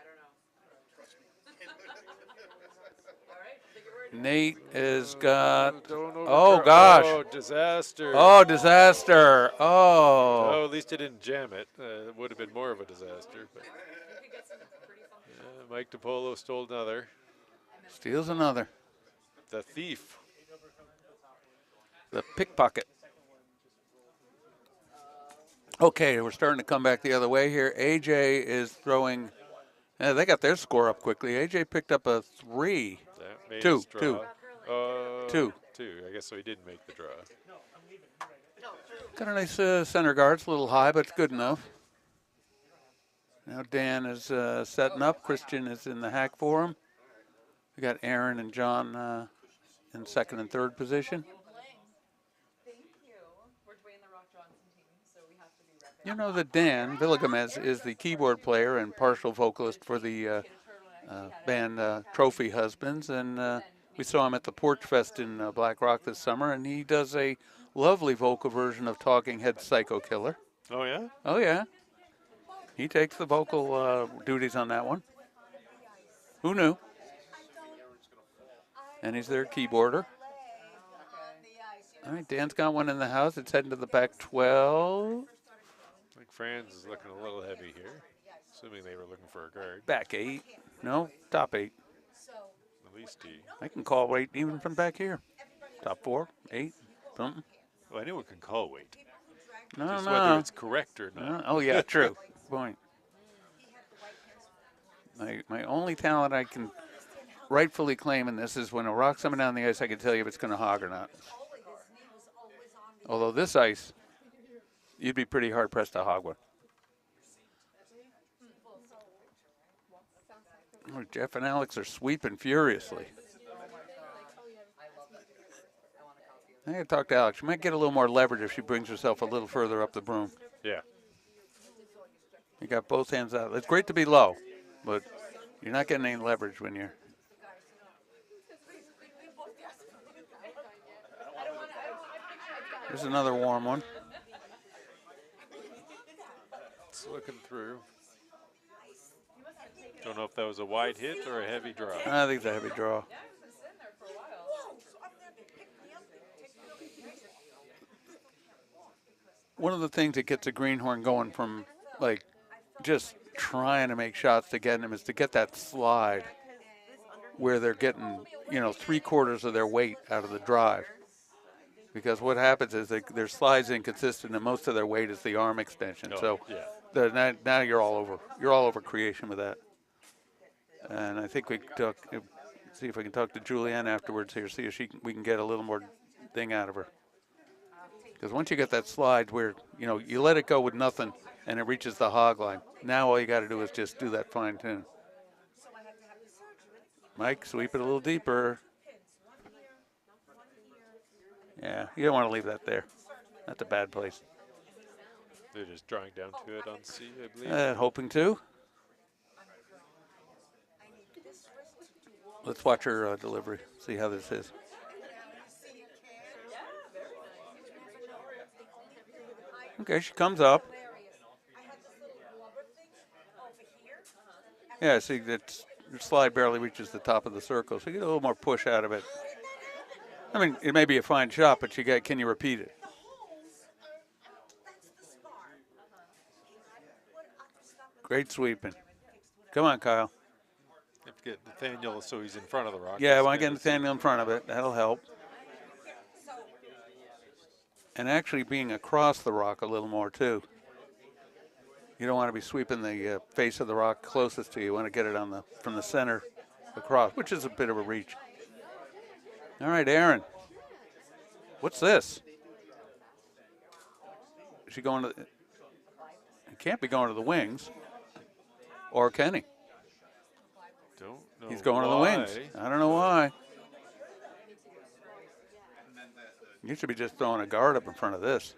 don't know. Nate has got. Don't Oh gosh. Oh, disaster. Oh, disaster. Oh. Oh, at least it didn't jam it. It would have been more of a disaster. But Mike DePolo stole another. Steals another. The thief. The pickpocket. Okay, we're starting to come back the other way here. AJ is throwing. They got their score up quickly. AJ picked up a 3. That made Two, his draw. 2. 2. I guess so he didn't make the draw. Got a nice center guard. It's a little high, but it's good enough. Now Dan is setting up. Christian is in the hack for him. We got Aaron and John in second and third position. Thank you. We're Dwayne the Rock Johnson team, so we have to be repping. You know that Dan Villigamez is the keyboard player and partial vocalist for the band Trophy Husbands, and we saw him at the Porch Fest in Black Rock this summer, and he does a lovely vocal version of Talking Head Psycho Killer. Oh, yeah? Oh, yeah. He takes the vocal duties on that one. Who knew? And he's their keyboarder. All right, Dan's got one in the house. It's heading to the back 12. I think Franz is looking a little heavy here, assuming they were looking for a guard. Back 8. No, top 8. At least he. I can call weight even from back here. Top 4, 8, something. Well, anyone can call weight. No, Just no. whether it's correct or not. Oh, yeah, true. Point. My only talent I can rightfully claim in this is when a rock's coming down the ice, I can tell you if it's going to hog or not. Although this ice, you'd be pretty hard-pressed to hog one. Oh, Jeff and Alex are sweeping furiously. I gotta talk to Alex. She might get a little more leverage if she brings herself a little further up the broom. Yeah. You got both hands out. It's great to be low, but you're not getting any leverage when you're. Here's another warm one. It's looking through. Don't know if that was a wide hit or a heavy draw. I think it's a heavy draw. One of the things that gets a greenhorn going from like just trying to make shots to get him is to get that slide where they're getting, 3/4 of their weight out of the drive. Because what happens is their slide's inconsistent and most of their weight is the arm extension. So yeah. now you're all over creation with that. And I think we see if I can talk to Julianne afterwards here, see if we can get a little more thing out of her. Because once you get that slide where, you let it go with nothing and it reaches the hog line, now all you got to do is just do that fine tune. Mike, sweep it a little deeper. Yeah, you don't want to leave that there. That's a bad place. They're just drawing down to it on C, I believe. Hoping to. Let's watch her delivery, see how this is. Okay, she comes up. Yeah, see, your slide barely reaches the top of the circle, so you get a little more push out of it. I mean, it may be a fine shot, but can you repeat it? Great sweeping. Come on, Kyle. Have to get Nathaniel so he's in front of the rock. Yeah, I want to get Nathaniel in front of it. That'll help. And actually being across the rock a little more, too. You don't want to be sweeping the face of the rock closest to you. You want to get it from the center across, which is a bit of a reach. All right, Aaron. What's this? Is she going to? It can't be going to the wings. Or can he? Don't know. He's going to the wings. I don't know why. You should be just throwing a guard up in front of this.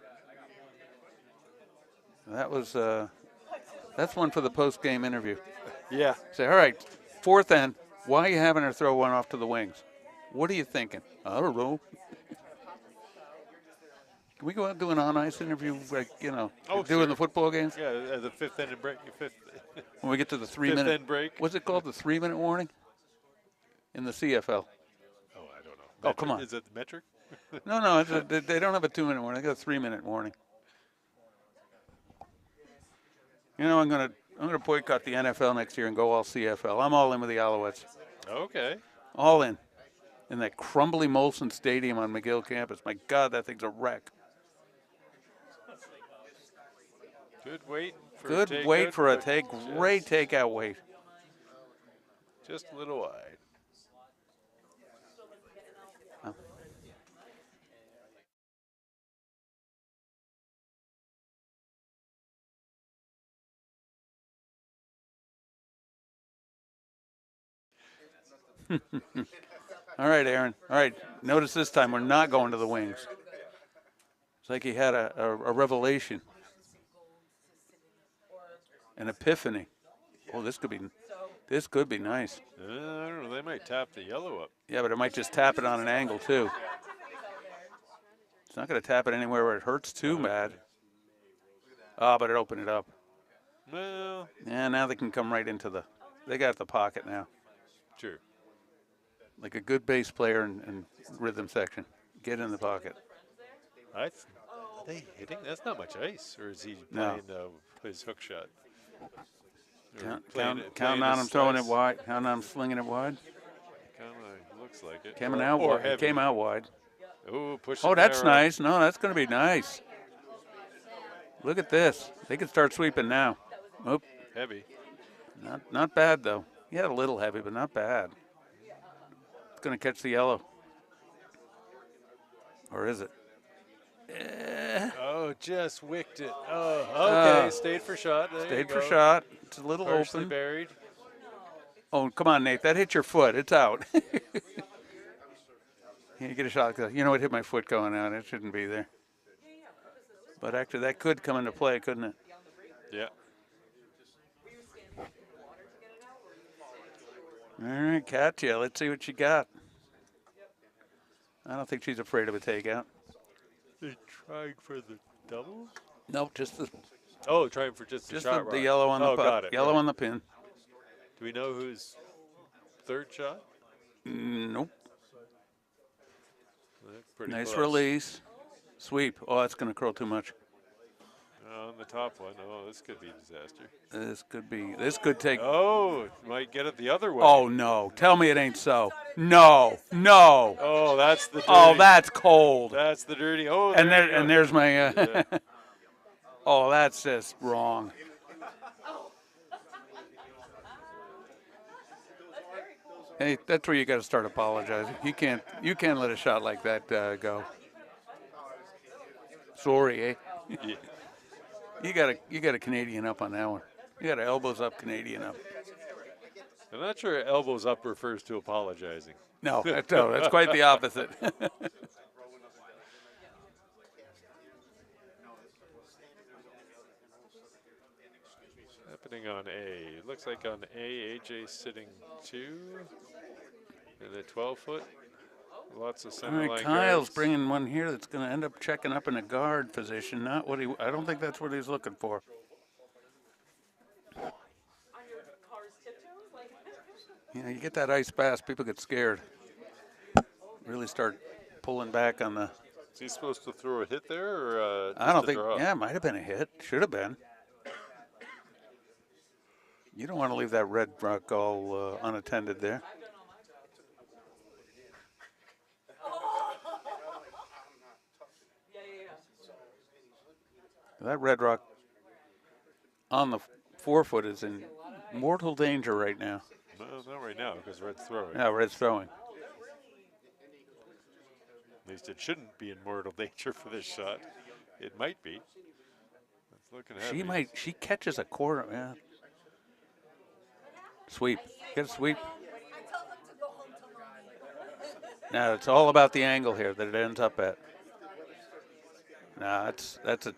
That was. That's one for the post-game interview. Yeah. Say, all right, fourth end. Why are you having her throw one off to the wings? What are you thinking? I don't know. Can we go out and do an on-ice interview, doing the football games? Yeah, the fifth end break. When we get to the 3 fifth minute end break. What's it called? The 3-minute warning? In the CFL. Oh, I don't know. Oh, come on. Is it the metric? No, they don't have a 2-minute warning. They got a 3-minute warning. I'm gonna boycott the NFL next year and go all CFL. I'm all in with the Alouettes. Okay. All in that crumbly Molson Stadium on McGill campus. My God, that thing's a wreck. Good weight. Good weight for a take. Great takeout weight. Just a little wide. All right, Aaron. All right. Notice this time we're not going to the wings. It's like he had a revelation, an epiphany. Oh, this could be nice. I don't know. They might tap the yellow up. Yeah, but it might just tap it on an angle too. It's not going to tap it anywhere where it hurts too bad. Oh, but it opened it up. Well, Yeah, now they can come right into they got the pocket now. sure. Like a good bass player in rhythm section. Get in the pocket. Are they hitting? That's not much ice. Or is he No. playing his hook shot? Count on him throwing it wide. Count on him slinging it wide. Kind of looks like it. Coming out wide. It came out wide. Oh, push. Oh, that's nice. No, that's going to be nice. Look at this. They can start sweeping now. Oop. Heavy. Not bad, though. He had a little heavy, but not bad. It's going to catch the yellow. Or is it? Oh, just wicked it. Oh, okay. Stayed for shot. There Stayed you for go. shot. It's a little Partially open. buried. Oh, come on, Nate. That hit your foot. It's out. You get a shot. You know, it hit my foot going out. It shouldn't be there. But actually, that could come into play, couldn't it? Yeah. All right, Katya. Let's see what you got. I don't think she's afraid of a takeout. They're trying for the double? Nope, just the Trying for just the just shot the rock. yellow on the puck. Got it. Yellow right. on the pin. Do we know who's third shot? Nope. That's pretty Nice close. release. Sweep. Oh, that's going to curl too much. On the top one. Oh, this could be a disaster. This could take. Oh, might get it the other way. Oh, no. Tell me it ain't so. No. Oh, that's the dirty. Oh, that's cold. That's the dirty. Oh, And there you go. there's my. Yeah. Oh, that's just wrong. Hey, that's where you got to start apologizing. You can't let a shot like that go. Sorry, eh? Yeah. You got a Canadian up on that one. You got an elbows up Canadian up. I'm not sure elbows up refers to apologizing. No, that's quite the opposite. Happening on A. It looks like on A, AJ's sitting 2 in the 12-foot. Lots of All center right, line Kyle's guards. bringing one here that's going to end up checking up in a guard position. Not what I don't think that's what he's looking for. On your car's tiptoes? Like, You know, you get that ice pass, people get scared. Really start pulling back on the. Is he supposed to throw a hit there, or I don't just a think. draw? Yeah, it might have been a hit. Should have been. You don't want to leave that red rock all unattended there. That red rock on the forefoot is in mortal danger right now. No, not right now, because Red's throwing. Yeah, red's throwing. At least it shouldn't be in mortal danger for this shot. It might be. It's looking heavy. She catches a quarter. Yeah. Sweep. Get a sweep. Now it's all about the angle here that it ends up at. Now that's a.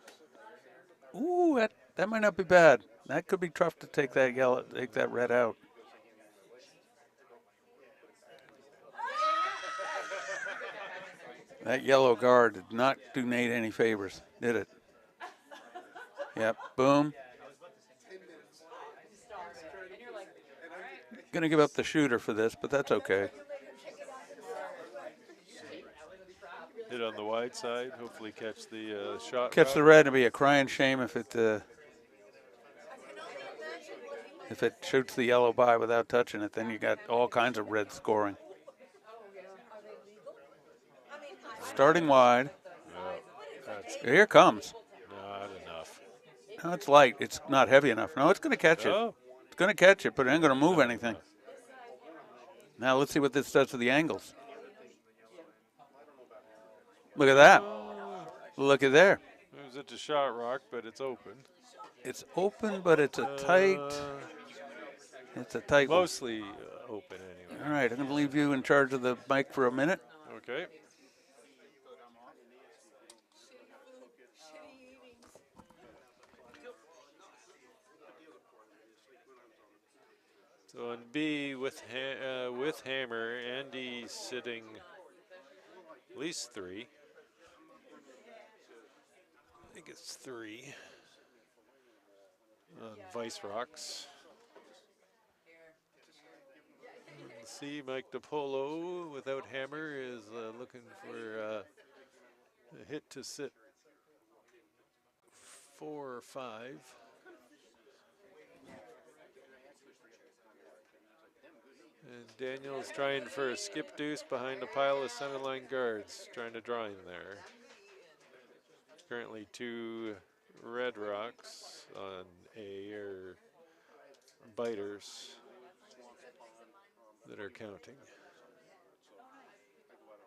Ooh, that might not be bad. That could be tough to take that red out. That yellow guard did not do Nate any favors, did it? Yep. Boom. Gonna give up the shooter for this, but that's okay. Hit on the wide side. Hopefully catch the shot. Catch the rock. red, it'd be a crying shame if it shoots the yellow by without touching it. Then you got all kinds of red scoring. Starting wide. That's Here it comes. not enough. No, it's light. It's not heavy enough. No, it's going to catch it. Oh, It's going to catch it, but it ain't going to move anything. Now let's see what this does to the angles. Look at that. Look at there. moves it to shot rock, but it's open. It's open, but it's a tight. It's a tight one. Mostly open anyway. All right, I'm going to leave you in charge of the mic for a minute. Okay. So on B with hammer, Andy sitting at least 3. I think it's 3 on Vice Rocks. C, Mike DiPolo without hammer is looking for a hit to sit 4 or 5. And Daniel's trying for a skip deuce behind a pile of centerline guards, trying to draw him there. Currently 2 red rocks on A or biters that are counting.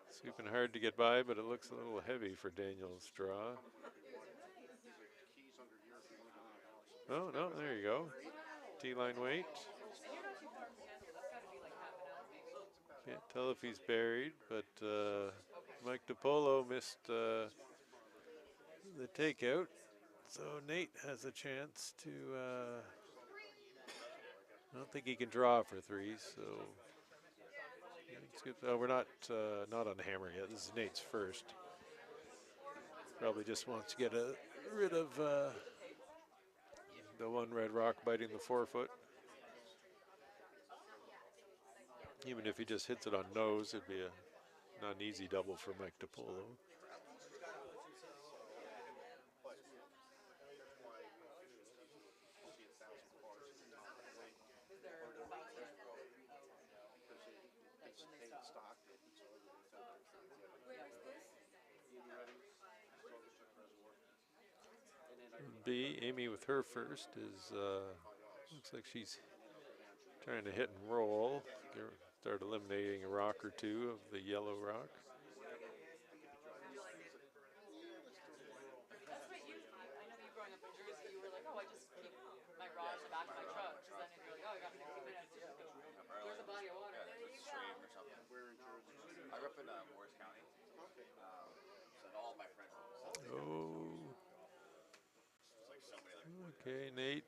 Sweeping hard to get by, but it looks a little heavy for Daniel's draw. Oh, no, there you go. T-line weight. Can't tell if he's buried, but Mike DiPolo missed the takeout. So Nate has a chance to, I don't think he can draw for 3, so. Oh, we're not on hammer yet. This is Nate's first. Probably just wants to get rid of the one red rock biting the 4-foot. Even if he just hits it on nose, it'd be not an easy double for Mike DiPolo. B, Amy with her first is, looks like she's trying to hit and roll. Start eliminating a rock or 2 of the yellow rock. That's what you, I know you growing up in Jersey, you were like, oh, I just keep my rod in the back of my truck. So then if you're like, oh, I got 50 minutes, you just go, where's the body of water? There you go. Or something. Where in Jersey? I grew up in Morris County. So all of my friends. Oh. Okay, Nate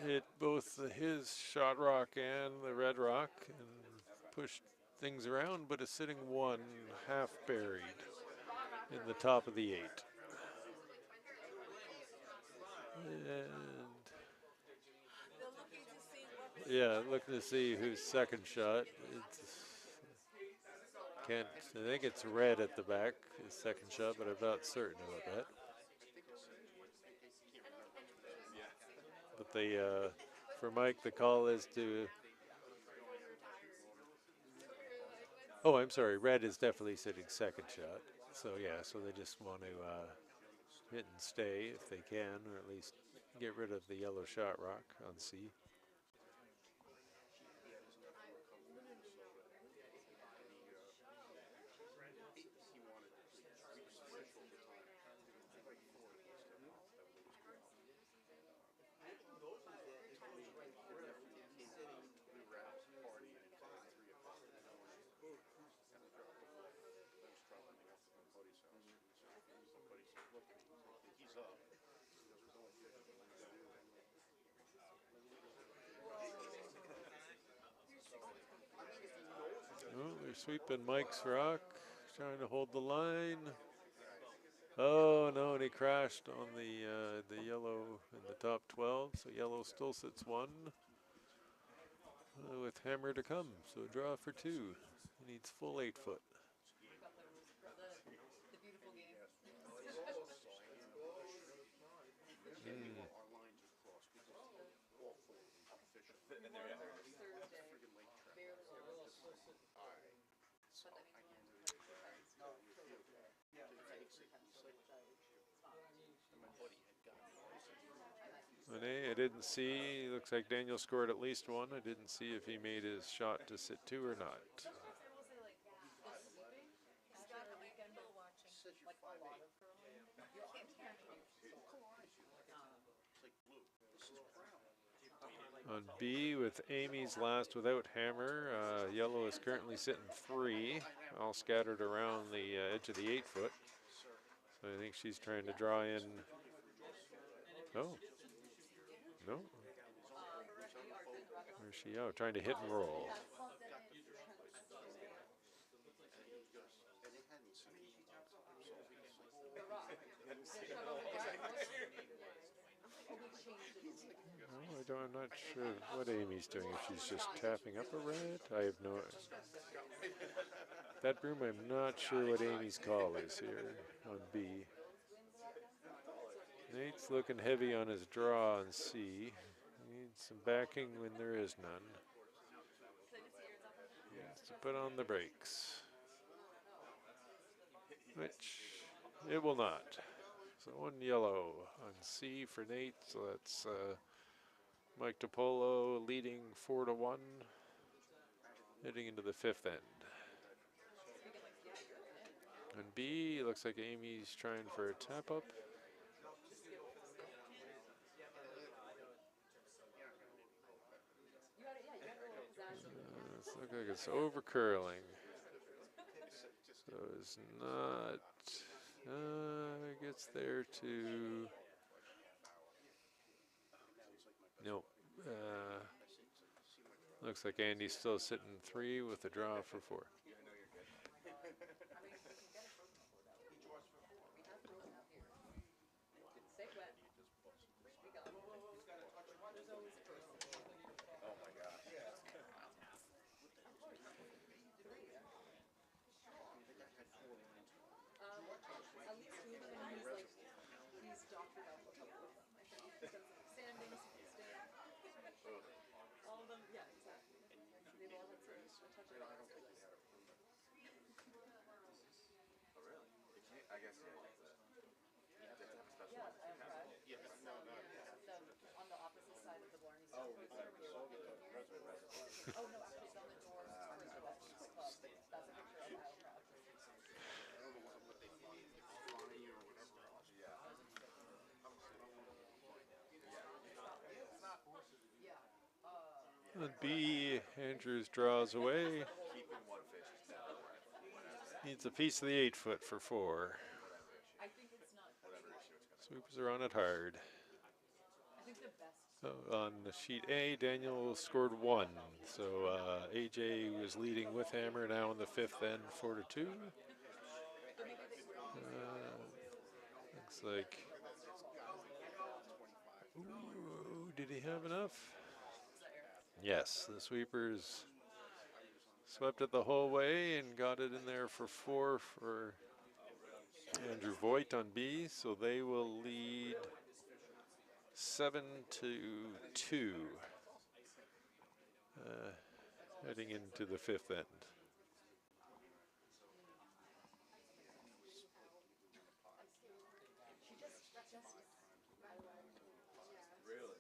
hit both his shot rock and the red rock and pushed things around, but is sitting 1 half buried in the top of the 8. And yeah, looking to see whose second shot. I think it's red at the back, his second shot, but I'm not certain about that. But for Mike, the call is to. Oh, I'm sorry. Red is definitely sitting second shot. So yeah, so they just want to hit and stay if they can, or at least get rid of the yellow shot rock on C. Oh, they're sweeping Mike's rock, trying to hold the line. Oh no, and he crashed on the yellow in the top 12. So yellow still sits 1 with hammer to come. So draw for 2. He needs full 8-foot. The beautiful game. I didn't see. Looks like Daniel scored at least 1. I didn't see if he made his shot to sit 2 or not. On B with Amy's last without hammer. Yellow is currently sitting 3, all scattered around the edge of the 8-foot. So I think she's trying to draw in. Oh, no. Where's she out? Trying to hit and roll. No, I'm not sure what Amy's doing. If she's just tapping up a red, I have no. That broom, I'm not sure what Amy's call is here on B. Nate's looking heavy on his draw on C. Needs some backing when there is none. Needs to put on the brakes, which it will not. So 1 yellow on C for Nate. So that's Mike DiPolo leading 4-1, heading into the 5th end. On B, looks like Amy's trying for a tap up. Looks like it's over curling. So it's not. Gets there to. Nope. Looks like Andy's still sitting 3 with a draw for 4. I guess yeah. You have to have a special one. Yes. On the opposite side of the Blarney stuff. Oh, no, actually, it's on the door. That's a picture of Kyle Craft. On B, Andrews draws away. Needs a piece of the 8-foot for 4. Sweepers are on it hard. So on sheet A, Daniel scored 1. So AJ was leading with hammer, now in the 5th end, 4-2. Looks like. Ooh, did he have enough? Yes, the sweepers swept it the whole way and got it in there for 4 for Andrew Voigt on B. So they will lead 7-2, heading into the 5th end. Really?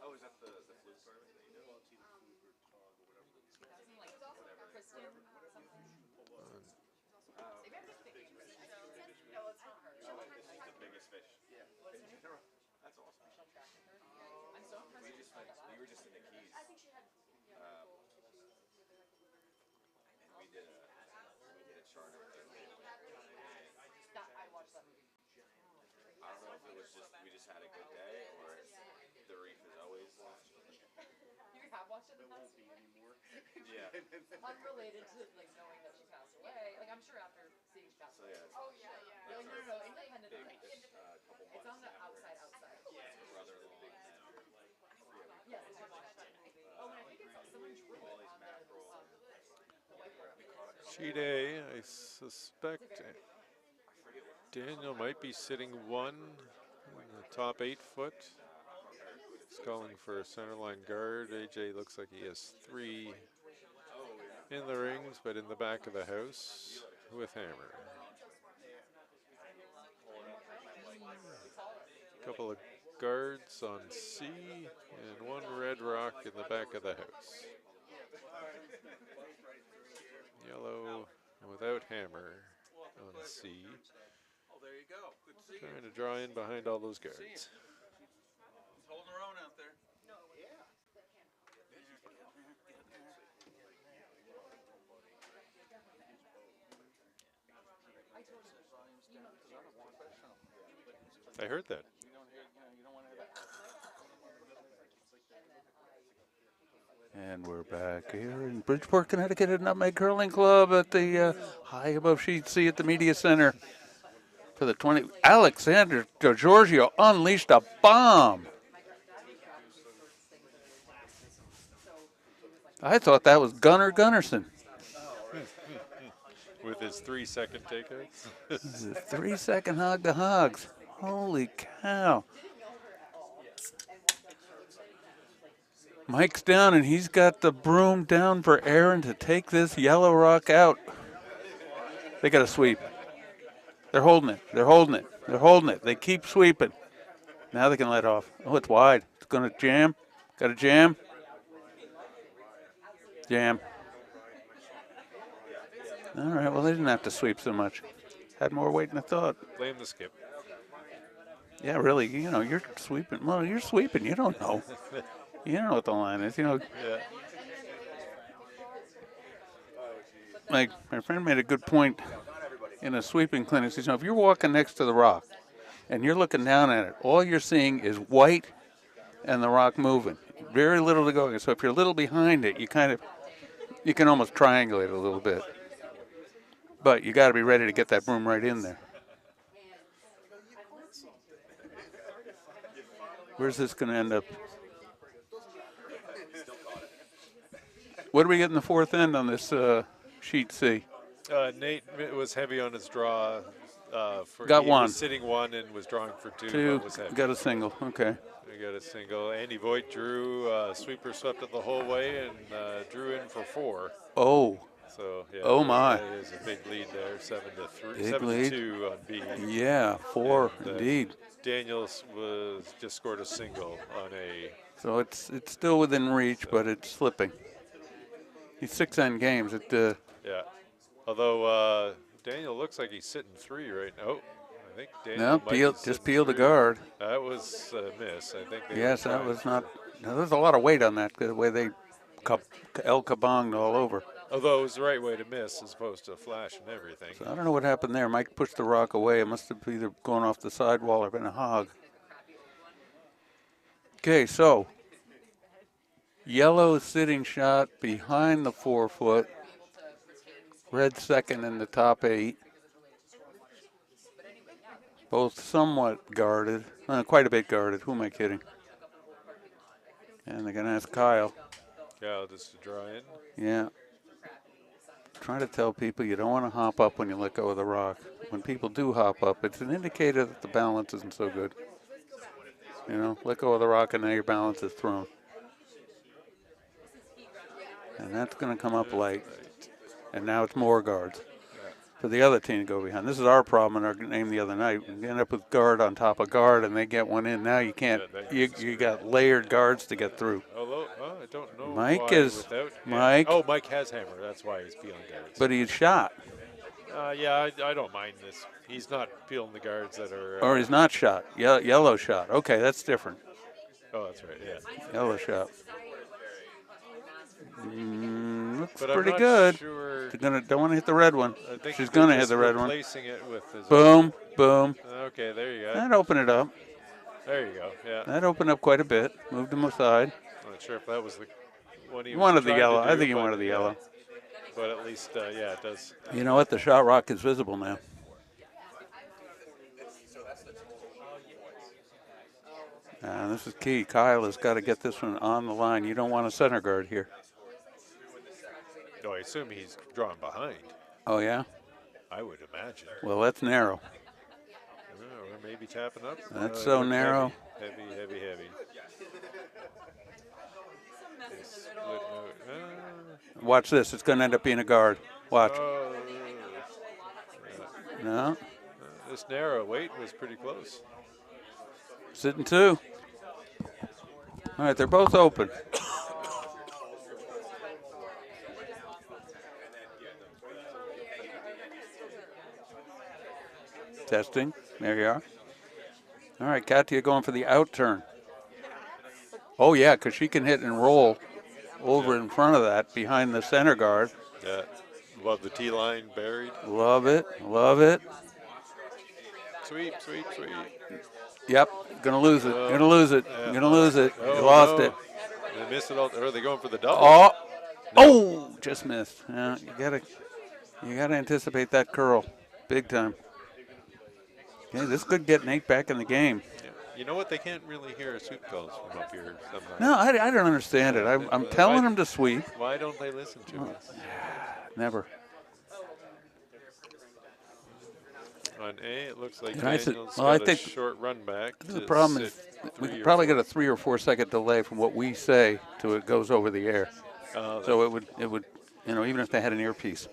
Oh, is that the flute tournament that you do? She's the biggest fish. Yeah. That's awesome. We were just in the Keys. And we did a chart up there. I watched that movie. I don't know if it was just we just had a good day or the reef is always. You have watched it in the past? Yeah. Unrelated to like knowing that she passed away. Like I'm sure after seeing she passed away. It's Oh yeah. No, independent. big, It's couple on the months outside. brother-in-law and Yes, I watched that movie. Oh, and I think it's someone drew it on the whiteboard. Sheet A, I suspect Daniel might be sitting 1 in the top 8-foot. He's calling for a centerline guard. AJ looks like he has 3 in the rings, but in the back of the house with hammer. A couple of guards on C and 1 red rock in the back of the house. Yellow without hammer on C. Oh, there you go. Good to see you. Trying to draw in behind all those guards. He's holding her own out there. I heard that. And we're back here in Bridgeport, Connecticut at Nutmeg Curling Club at the high above sheet C at the Media Center for the 20. Alexander Giorgio unleashed a bomb. I thought that was Gunnar Gunnarsson. With his 3-second takeouts. This is a 3-second hog to hogs. Holy cow. Mike's down, and he's got the broom down for Aaron to take this Yellow Rock out. They got to sweep. They're holding it. They're holding it. They're holding it. They keep sweeping. Now they can let off. Oh, it's wide. It's going to jam. Got a jam. Jam. All right, well, they didn't have to sweep so much. Had more weight than I thought. Blame the skip. Yeah, really, you're sweeping. Well, you're sweeping. You don't know. You don't know what the line is. Yeah. Like my friend made a good point in a sweeping clinic. He says, if you're walking next to the rock and you're looking down at it, all you're seeing is white and the rock moving. Very little to go. So if you're a little behind it, you can almost triangulate a little bit. But you got to be ready to get that broom right in there. Where's this going to end up? What do we get in the fourth end on this sheet C? Nate was heavy on his draw. Got he one. Was sitting one and was drawing for two. Two, But was heavy. got a single. Okay. We got a single. Andy Voigt drew. Sweeper swept it the whole way and drew in for 4. Oh, So yeah. Oh, my. That is a big lead there. 7-3. Big 7-2 on B. yeah, 4 And, indeed. Daniels was just scored a single on A. So it's still within reach, but it's slipping. He's 6 end games. Yeah. Although Daniel looks like he's sitting 3 right now. Oh, I think Daniel No, might be just sitting peel the 3. guard. That was a miss. I think. They Yes, were that trying was to- not. Now, there's a lot of weight on that, the way they El Kabonged all over. Although it was the right way to miss as opposed to flash and everything. So I don't know what happened there. Mike pushed the rock away. It must have either gone off the sidewall or been a hog. Okay, so yellow sitting shot behind the 4-foot. Red second in the top 8. Both somewhat guarded. Quite a bit guarded. Who am I kidding? And they're going to ask Kyle. Yeah, just to draw in. Yeah. Trying to tell people you don't want to hop up when you let go of the rock. When people do hop up, it's an indicator that the balance isn't so good. Let go of the rock and now your balance is thrown. And that's going to come up light. And now it's more guards for the other team to go behind. This is our problem in our game the other night. We end up with guard on top of guard, and they get one in. Now you can't. You got layered guards to get through. Although, I don't know Mike why is- without Mike- Oh, Mike has hammer. That's why he's peeling guards. But he's shot, Yeah, I don't mind this. He's not peeling the guards that are. or he's not shot. Yellow shot. Okay, that's different. Oh, that's right. Yeah. Yellow shot. Looks But I'm pretty not good. Sure. Don't want to hit the red one. I think She's they're going to hit just the red one. replacing it with his Boom, boom. Okay, there you go. That opened it up. There you go. Yeah. That opened up quite a bit. Moved him aside. I'm not sure if that was the one he He was wanted the trying to yellow. I do, think he but, wanted the yeah. yellow. But at least, yeah, it does. You know what? The shot rock is visible now. This is key. Kyle has got to get this one on the line. You don't want a center guard here. No, I assume he's drawn behind. Oh, yeah? I would imagine. Well, that's narrow. Or maybe tapping up. That's so looked narrow. Heavy. They split out. Watch this. It's going to end up being a guard. Watch. Oh, No. this narrow weight was pretty close. Sitting 2. All right, they're both open. Testing. There you are. All right, Katia going for the out turn. Oh, yeah, because she can hit and roll over in front of that behind the center guard. Yeah. Above the tee line, buried. Love it. Love it. Sweep, sweep, sweep. Yep. Gonna lose it. Oh, Gonna lose it. yeah. Gonna lose it. You Oh, lost no. it. They missed it all. Or are they going for the double? Oh. No. Oh, just missed. Yeah, you gotta anticipate that curl, big time. Okay, this could get Nate back in the game. Yeah. You know what? They can't really hear sweep calls from up here sometimes. No, I don't understand it. I'm telling him to sweep. Why don't they listen to us? Never. On A, it looks like And I said- Daniel's well, I got a think short run back. The to problem sit is we 3 could or probably 4. get a 3 or 4 second delay from what we say to it goes over the air. So it would, even if they had an earpiece,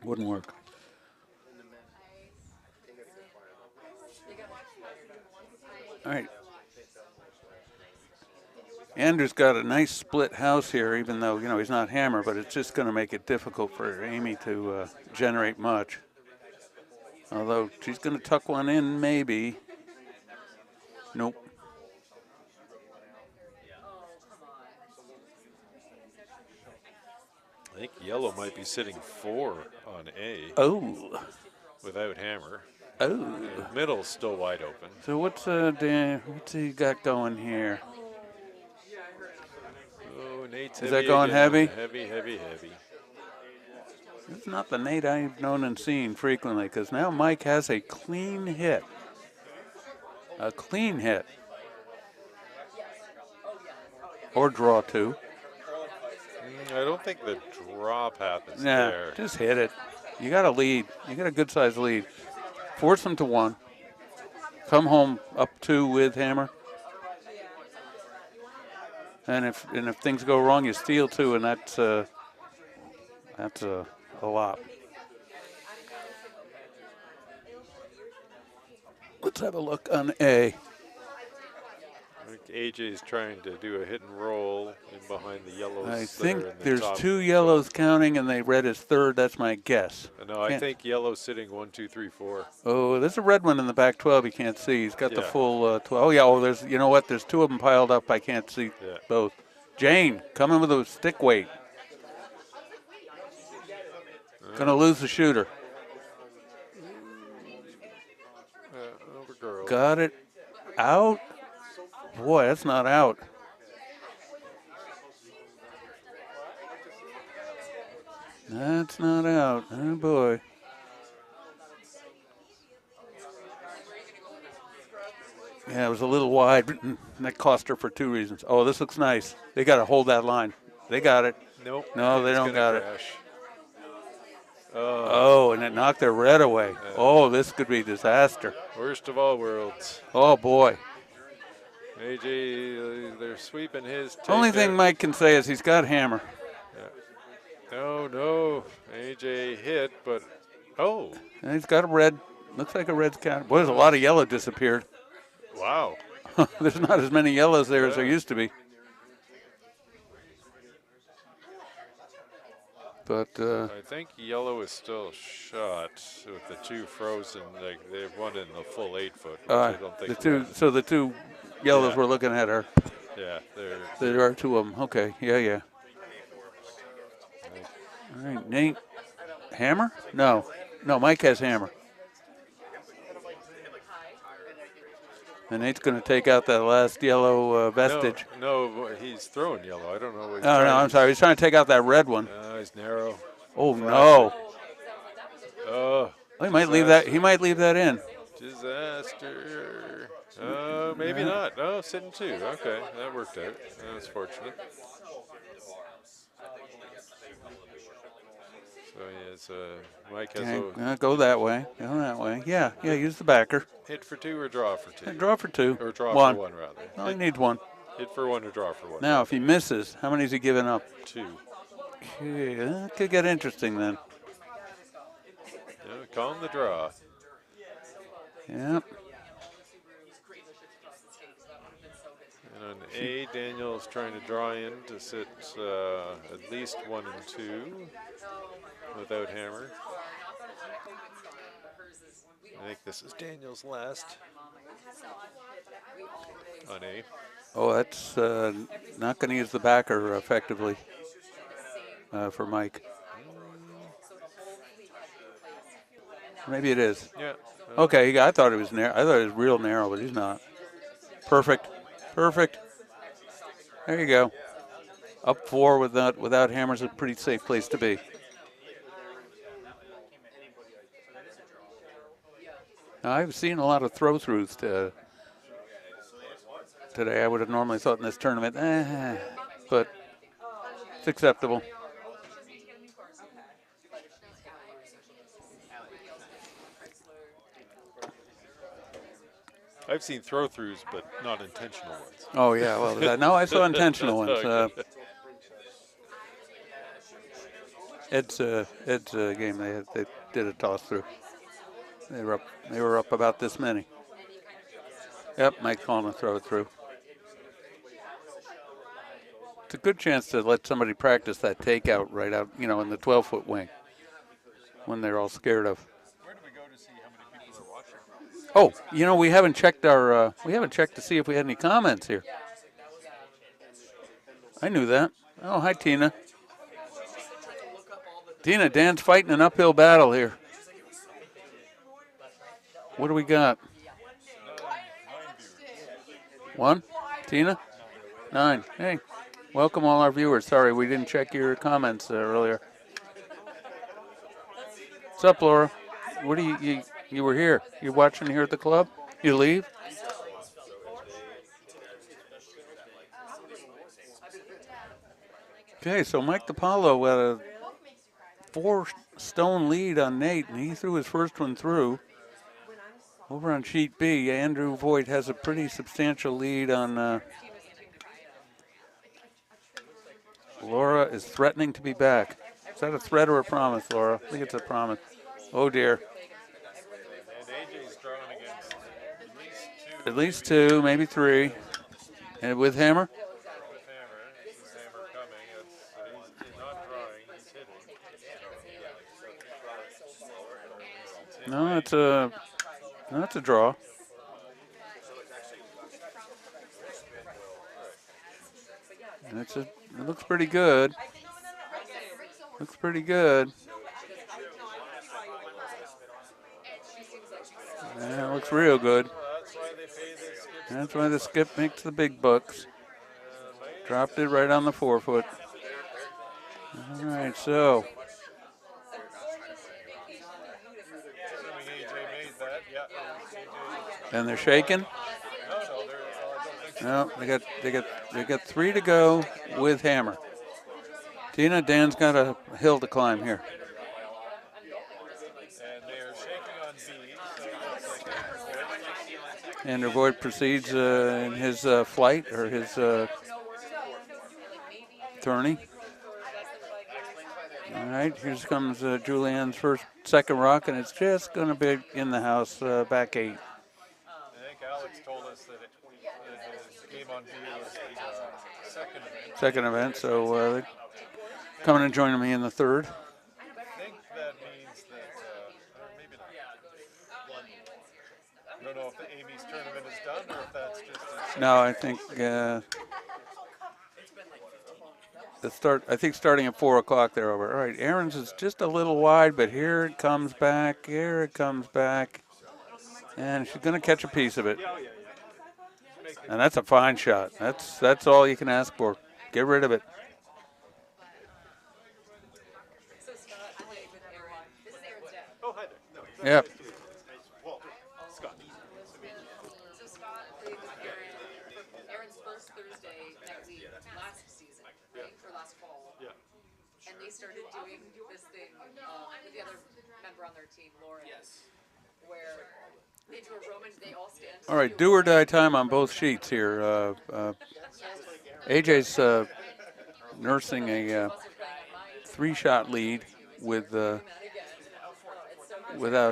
wouldn't work. All right. Andrew's got a nice split house here, even though, he's not hammer, but it's just going to make it difficult for Amy to generate much. Although she's going to tuck one in, maybe. Nope. I think yellow might be sitting 4 on A Oh. without hammer. Oh. Middle's still wide open. So what's he got going here? Oh, Nate's Is heavy that going again. heavy? Heavy, heavy, heavy. It's not the Nate I've known and seen frequently, because now Mike has a clean hit. A clean hit. Or draw two. I don't think the drop happens Nah, there. just hit it. You got a lead. You got a good sized lead. Force them to 1. Come home up 2 with hammer. And if things go wrong, you steal 2, and that's a lot. Let's have a look on A. I think AJ's trying to do a hit and roll in behind the yellows. I that think are in the there's top. 2 yellows counting, and they red is third. That's my guess. No, I Can't- think yellow's sitting 1, 2, 3, 4. Oh, there's a red one in the back 12. You can't see. He's got the Yeah. full 12. Oh, yeah. Oh, there's. You know what? There's 2 of them piled up. I can't see Yeah. both. Jane, coming with a stick weight. Gonna lose the shooter. Over girl. Got it. Out. Boy, that's not out. That's not out. Oh, boy. Yeah, it was a little wide. And that cost her for 2 reasons. Oh, this looks nice. They got to hold that line. They got it. Nope. No, they It's don't gonna got crash. Oh, and it knocked their red away. Oh, this could be disaster. Worst of all worlds. Oh, boy. AJ, they're sweeping his. Only thing Mike can say is he's got hammer. No. AJ hit, but oh, And he's got a red. Looks like a red's count. Boy, there's a lot of yellow disappeared. wow. There's not as many yellows there as there used to be. But I think yellow is still shot with the 2 frozen. Like they've won in the full 8 foot. Which I don't think the two yellows Yeah. we're looking at are Yeah, they're. there are 2 of them. Okay, yeah. All right, Nate, hammer? No, Mike has hammer. And Nate's going to take out that last yellow vestige. No, he's throwing yellow. I don't know what he's Oh, no, I'm sorry. He's trying to take out that red one. He's narrow. Oh, no. Oh, He might leave that. He might leave that in. disaster. Maybe not. No, sitting 2. Okay, that worked out. That was fortunate. So yes, Mike has Okay, a go that way. Go that way. Yeah. Use the backer. hit for 2 or draw for 2. Draw for 2. Or draw one. for 1 rather. No, he needs 1. Hit for 1 or draw for 1. Now, if he misses, how many is he giving up? 2. Okay, that could get interesting then. Yeah, call him the draw. Yep. And on A, Daniel's trying to draw in to sit at least 1 and 2 without hammer. I think this is Daniel's last on A. Oh, that's not going to use the backer effectively for Mike. Maybe it is. Yeah. Okay, I thought it was narrow. I thought it was real narrow, but he's not. Perfect. Perfect. There you go. Up 4 without hammers is a pretty safe place to be. Now, I've seen a lot of throw-throughs today. I would have normally thought in this tournament, but it's acceptable. I've seen throw-throughs, but not intentional ones. Oh, yeah. Well, no, I saw intentional ones. Ed's game. They did a toss through. They were up about this many. Yep, Mike calling a throw it through. It's a good chance to let somebody practice that takeout right out, in the 12-foot wing when they're all scared of. Where do we go to see how many people are watching? Oh, we haven't checked to see if we had any comments here. I knew that. Oh, hi Tina. Tina, Dan's fighting an uphill battle here. What do we got? 1? Tina? 9. Hey, welcome all our viewers. Sorry, we didn't check your comments earlier. What's up, Laura? What do you were here? You watching here at the club? You leave? Okay, so Mike DiPaolo had a 4-stone lead on Nate, and he threw his first one through. Over on sheet B, Andrew Voigt has a pretty substantial lead on. Laura is threatening to be back. Is that a threat or a promise, Laura? I think it's a promise. Oh dear. And AJ's drawn against At least 2, maybe 3. And with hammer? with hammer. This is hammer coming. He's not drawing. He's hitting. No, it's a draw. And it looks pretty good. Looks pretty good. Yeah, it looks real good. That's why the skip makes the big bucks. Dropped it right on the 4-foot. All right, so. And they're shaking. No, they got 3 to go with hammer. Tina, Dan's got a hill to climb here. And they're shaking on B. Andrew Voigt proceeds in his flight or his tourney. All right, here comes Julianne's second rock, and it's just going to be in the house, back 8. I think Alex told us that his game on B was the second event. So they're coming and joining me in the third. I think that means that, or maybe not. I don't know if the Amy's tournament is done or if that's just. No, I think I think starting at 4 o'clock they're over. All right, Aaron's is just a little wide, but here it comes back. Here it comes back, and she's going to catch a piece of it. And that's a fine shot. That's all you can ask for. Get rid of it. Oh, hi there. Yep. Scott. So Scott played with Aaron's first Thursday that week last season, right? Or last fall. Yeah. And they started doing this thing with the other member on their team, Lauren. Yes. Where they do a Roman, they all stand. All right, do or die time on both sheets here. AJ's nursing a 3-shot lead without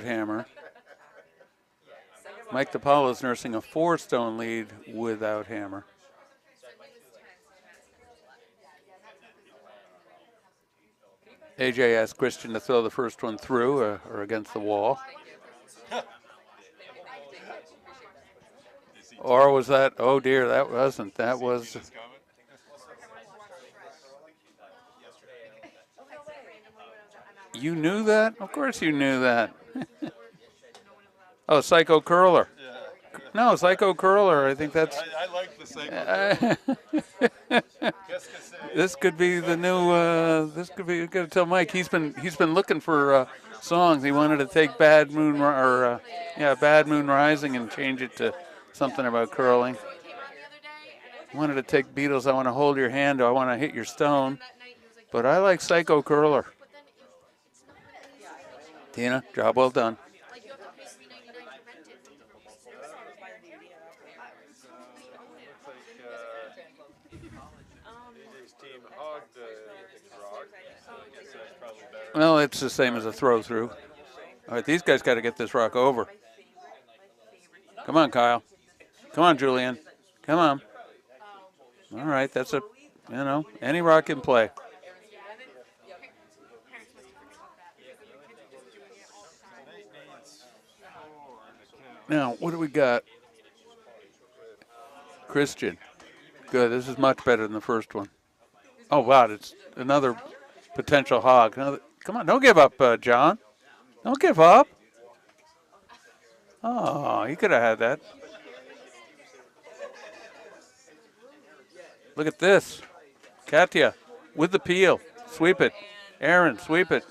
hammer. Mike DiPaolo's nursing a 4-stone lead without hammer. AJ asked Christian to throw the first one through or against the wall. Or was that, oh dear, that wasn't. That was. You knew that? Of course you knew that. Oh, Psycho Curler. Yeah. No, Psycho Curler. I think that's. I like the Psycho. Qu'est-ce que c'est? This could be the new. This could be. You got to tell Mike. He's been looking for songs. He wanted to take Bad Moon Rising and change it to something about curling. Wanted to take Beatles. I want to hold your hand. Or I want to hit your stone. But I like Psycho Curler. Tina, job well done. AJ's team hogged the rock, so I guess that's probably better. Well, it's the same as a throw through. All right, these guys got to get this rock over. Come on, Kyle. Come on, Julian. Come on. All right, that's any rock can play. Now, what do we got? Christian. Good. This is much better than the first one. Oh, wow. It's another potential hog. Come on. Don't give up, John. Don't give up. Oh, he could have had that. Look at this. Katya with the peel. Sweep it. Aaron, sweep it.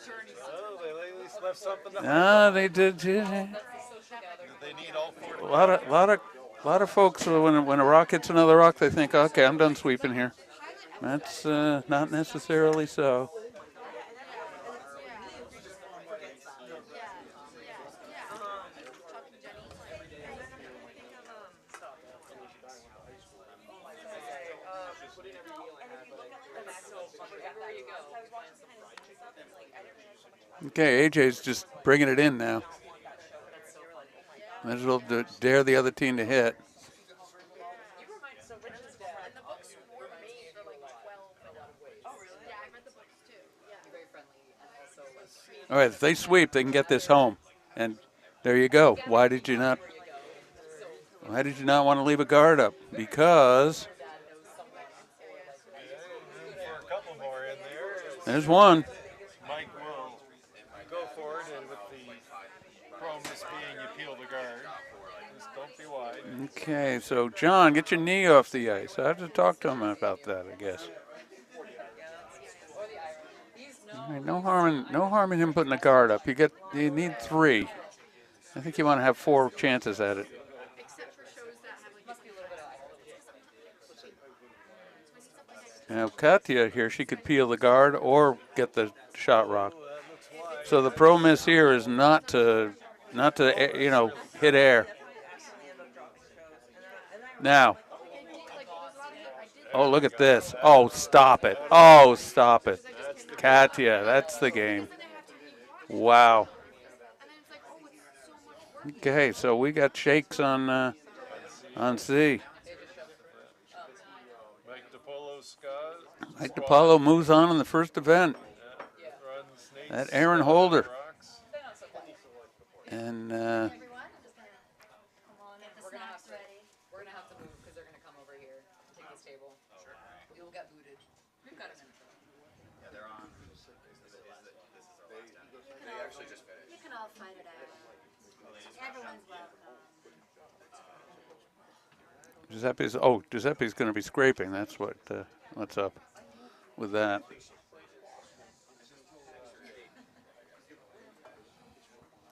Oh, they at least left something to Ah, they did. They need all four. A lot of folks, when a rock hits another rock, they think, okay, I'm done sweeping here. That's not necessarily so. Okay, AJ's just bringing it in now. Might as well dare the other team to hit. All right, if they sweep, they can get this home. And there you go. Why did you not want to leave a guard up? Because for a couple more in there. there's one. Mike will go for it, and with the promise being you peel the guard, just don't be wide. Okay, so John, get your knee off the ice. I have to talk to him about that, I guess. All right, no harm in him putting a guard up. You need 3. I think you want to have 4 chances at it. Now Katya here, she could peel the guard or get the shot rock. So the pro miss here is not to hit air. Now. Oh, look at this. Oh, stop it. Oh, stop it. Katya, that's the game. Wow. Okay, so we got shakes on C. Mike DiPaolo moves on in the first event. That Aaron Holder. And We're gonna have to move because they're gonna come over here and take this table. You'll get booted. We've got a minute. Yeah, they're on. This is our last time. They actually just finished. You can all fight it out. Everyone's welcome. Giuseppe's going to be scraping. That's what's up with that.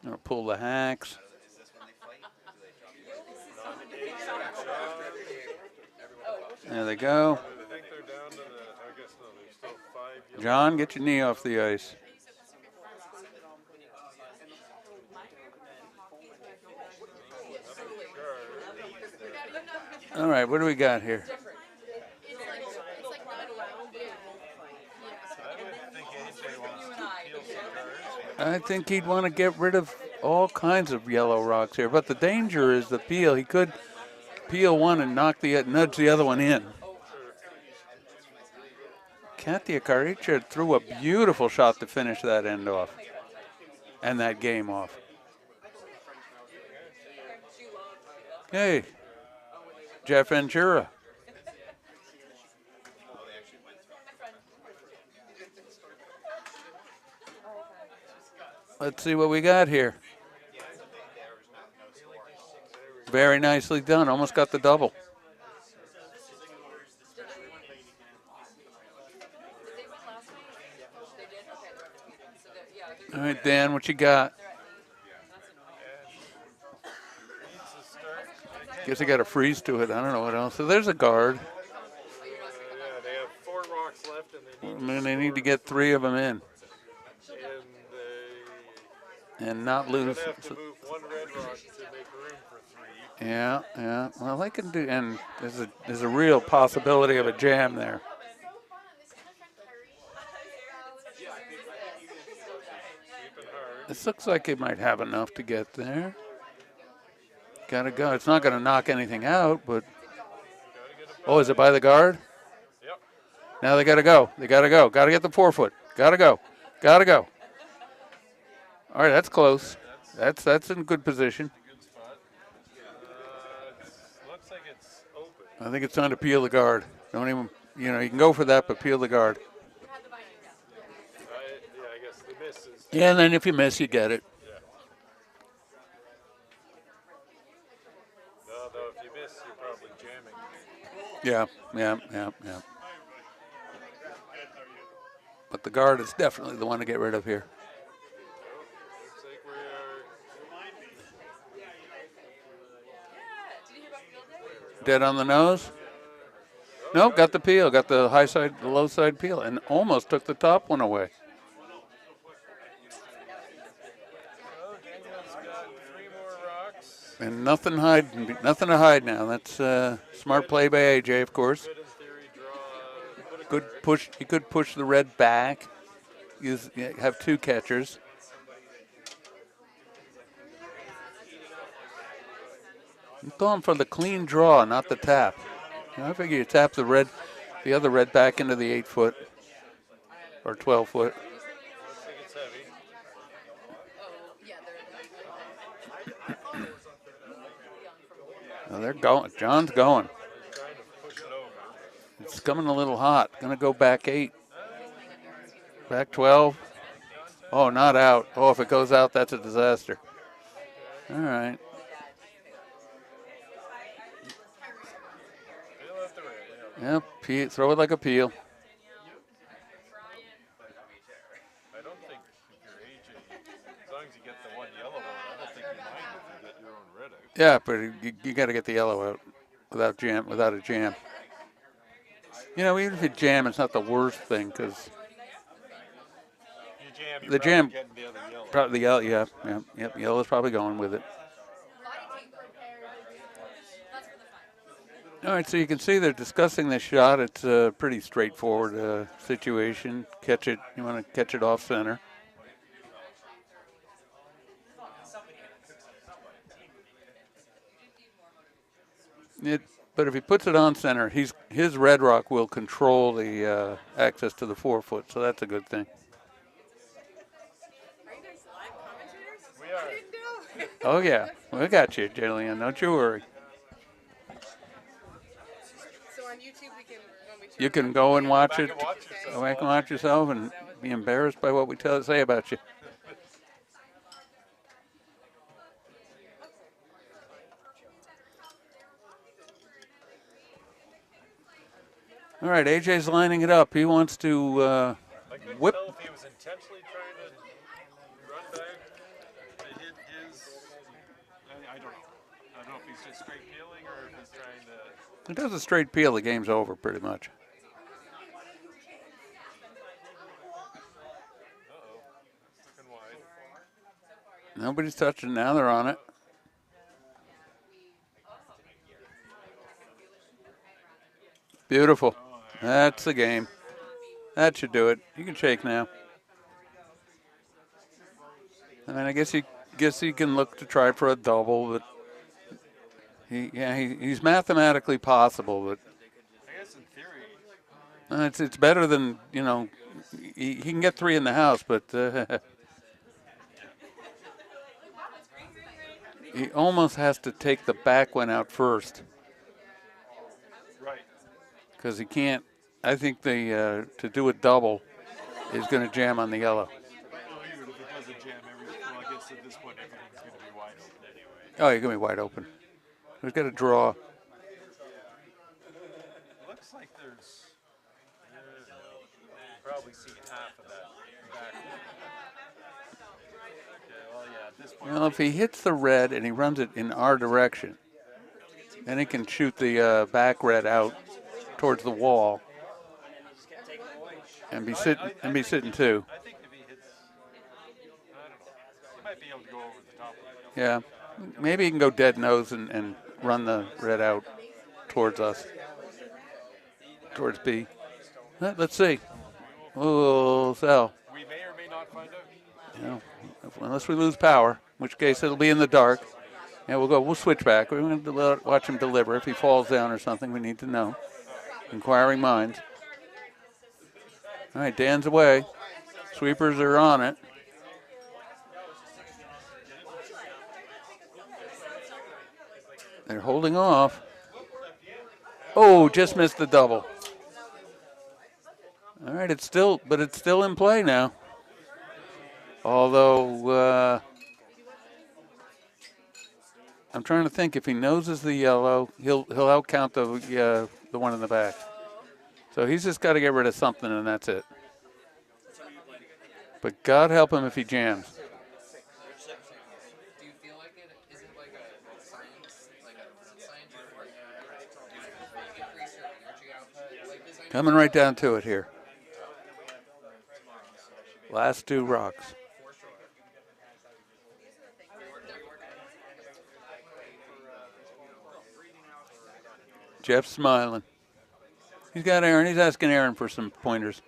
Gonna pull the hacks. There they go. John, get your knee off the ice. All right, what do we got here? I think he'd want to get rid of all kinds of yellow rocks here, but the danger is the peel. He could peel one and nudge the other one in. Katya Karicha threw a beautiful shot to finish that end off and that game off. Okay, Jeff Ventura. Let's see what we got here. Very nicely done. Almost got the double. Did they win last night? They did? Okay, they're undefeated. So they're, yeah, All right, Dan, what you got? they're at 8. That's annoying. Needs to start. Guess I got a freeze to it. I don't know what else. So there's a guard. Oh, you're not gonna come Yeah, they have 4 rocks left, and they I need mean, they need to get 3 of them in and they and not lose. have to move 1 red rock to make room for 3. Yeah, yeah. Well, they can do, and there's a real possibility of a jam there. Keeping hard. This looks like it might have enough to get there. Gotta go. It's not gonna knock anything out, but oh, is it by the guard? Yep. Now they gotta go. They gotta go. Gotta get the 4-foot. Gotta go. Gotta go. All right, that's close. That's in good position. Good spot. Looks like it's open. I think it's time to peel the guard. Don't even, you can go for that, but peel the guard. I guess the miss is. Yeah, and then if you miss, you get it. No, though, if you miss, you're probably jamming. Yeah. But the guard is definitely the one to get rid of here. Looks like we are. Did you hear about field day? Dead on the nose? Nope, got the peel. Got the high side, the low side peel, and almost took the top one away. Oh, Daniel's got 3 more rocks. And nothing to hide now. That's smart play by AJ, of course. Could, in theory, draw. Put a Good card. push. He could push the red back. Have 2 catchers. I'm going for the clean draw, not the tap. I figure you tap the other red back into the 8-foot or 12-foot. I think it's heavy. Oh, yeah, they're Now they're going. John's going. Trying to push it over. It's coming a little hot. Gonna go back 8. Back 12. Oh, not out. Oh, if it goes out, that's a disaster. All right. Peel out the red. Yeah. Yep. Throw it like a peel. I don't think if you're AJ, as long as you get the 1 yellow one, I don't think you mind if you get your own red out. Yeah, but you got to get the yellow out without a jam. Even if you jam, it's not the worst thing because You jam, you're the probably jam, getting the other yellow. probably the yellow, yep, yellow's probably going with it. All right, so you can see they're discussing this shot. It's a pretty straightforward situation. You want to catch it off center. But if he puts it on center, his red rock will control the access to the 4-foot, so that's a good thing. Are you guys live commentators? We are. I didn't know. Oh yeah, we got you, Jillian. Don't you worry. So on YouTube, we can when we You can go and watch it. Back and watch yourself. Go back and watch yourself and be embarrassed by what we say about you. All right, AJ's lining it up. He wants to I couldn't whip. tell if he was intentionally trying to run back to hit his. I don't know. I don't know if he's just straight peeling or if he's trying to. If he does a straight peel, the game's over pretty much. Uh-oh. Looking wide. Nobody's touching it. Now they're on it. Beautiful. That's the game. That should do it. You can shake now. I mean, I guess he can look to try for a double, but he's mathematically possible, but I guess in theory. it's better than he can get 3 in the house, but he almost has to take the back one out first Right. because he can't. I think to do a double is going to jam on the yellow. Well, even if it doesn't jam, well, I guess at this point everything's going to be wide open anyway. Oh, you're going to be wide open. We've got to draw. Looks like there's probably see half of that back. Okay, well, yeah, at this point, Well, if he hits the red and he runs it in our direction, then he can shoot the back red out towards the wall and be sitting too. I think if he hits, I don't know, he might be able to go over the top of it. Yeah, maybe he can go dead nose and run the red out towards us, towards B. Let's see. Oh, so. We may or may not find out. You know, unless we lose power, in which case it'll be in the dark. And we'll switch back. We're going to watch him deliver. If he falls down or something, we need to know. Inquiring minds. All right, Dan's away. Sweepers are on it. They're holding off. Oh, just missed the double. All right, it's still in play now. Although I'm trying to think, if he noses the yellow, he'll outcount the one in the back. So he's just got to get rid of something, and that's it. But God help him if he jams. Do you feel like it isn't like a science, like a science report? Do you increase your energy output? Like this, Coming right down to it here. Last two rocks. Jeff's smiling. He's got Aaron. He's asking Aaron for some pointers.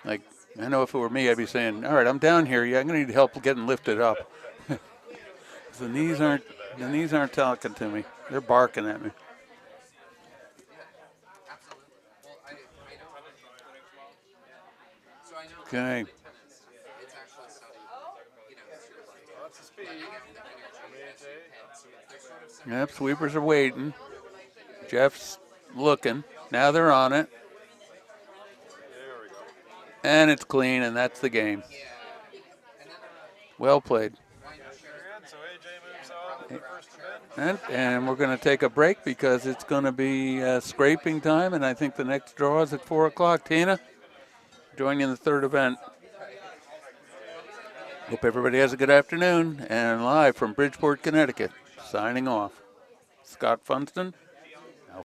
Like, I know if it were me, I'd be saying, all right, I'm down here. Yeah, I'm going to need help getting lifted up. The knees aren't talking to me. They're barking at me. absolutely. Well, I know. So I know. Okay. It's actually studied. You know, sort of like Lots of speed. letting out the energy as you head. So they're sort of Yep, sweepers are waiting. Jeff's looking. Now they're on it. There we go. And it's clean, and that's the game. Well played. And so AJ moves on in the first event. And we're going to take a break because it's going to be scraping time, and I think the next draw is at 4 o'clock. Tina, joining in the third event. Hope everybody has a good afternoon. And live from Bridgeport, Connecticut, signing off. Scott Funston.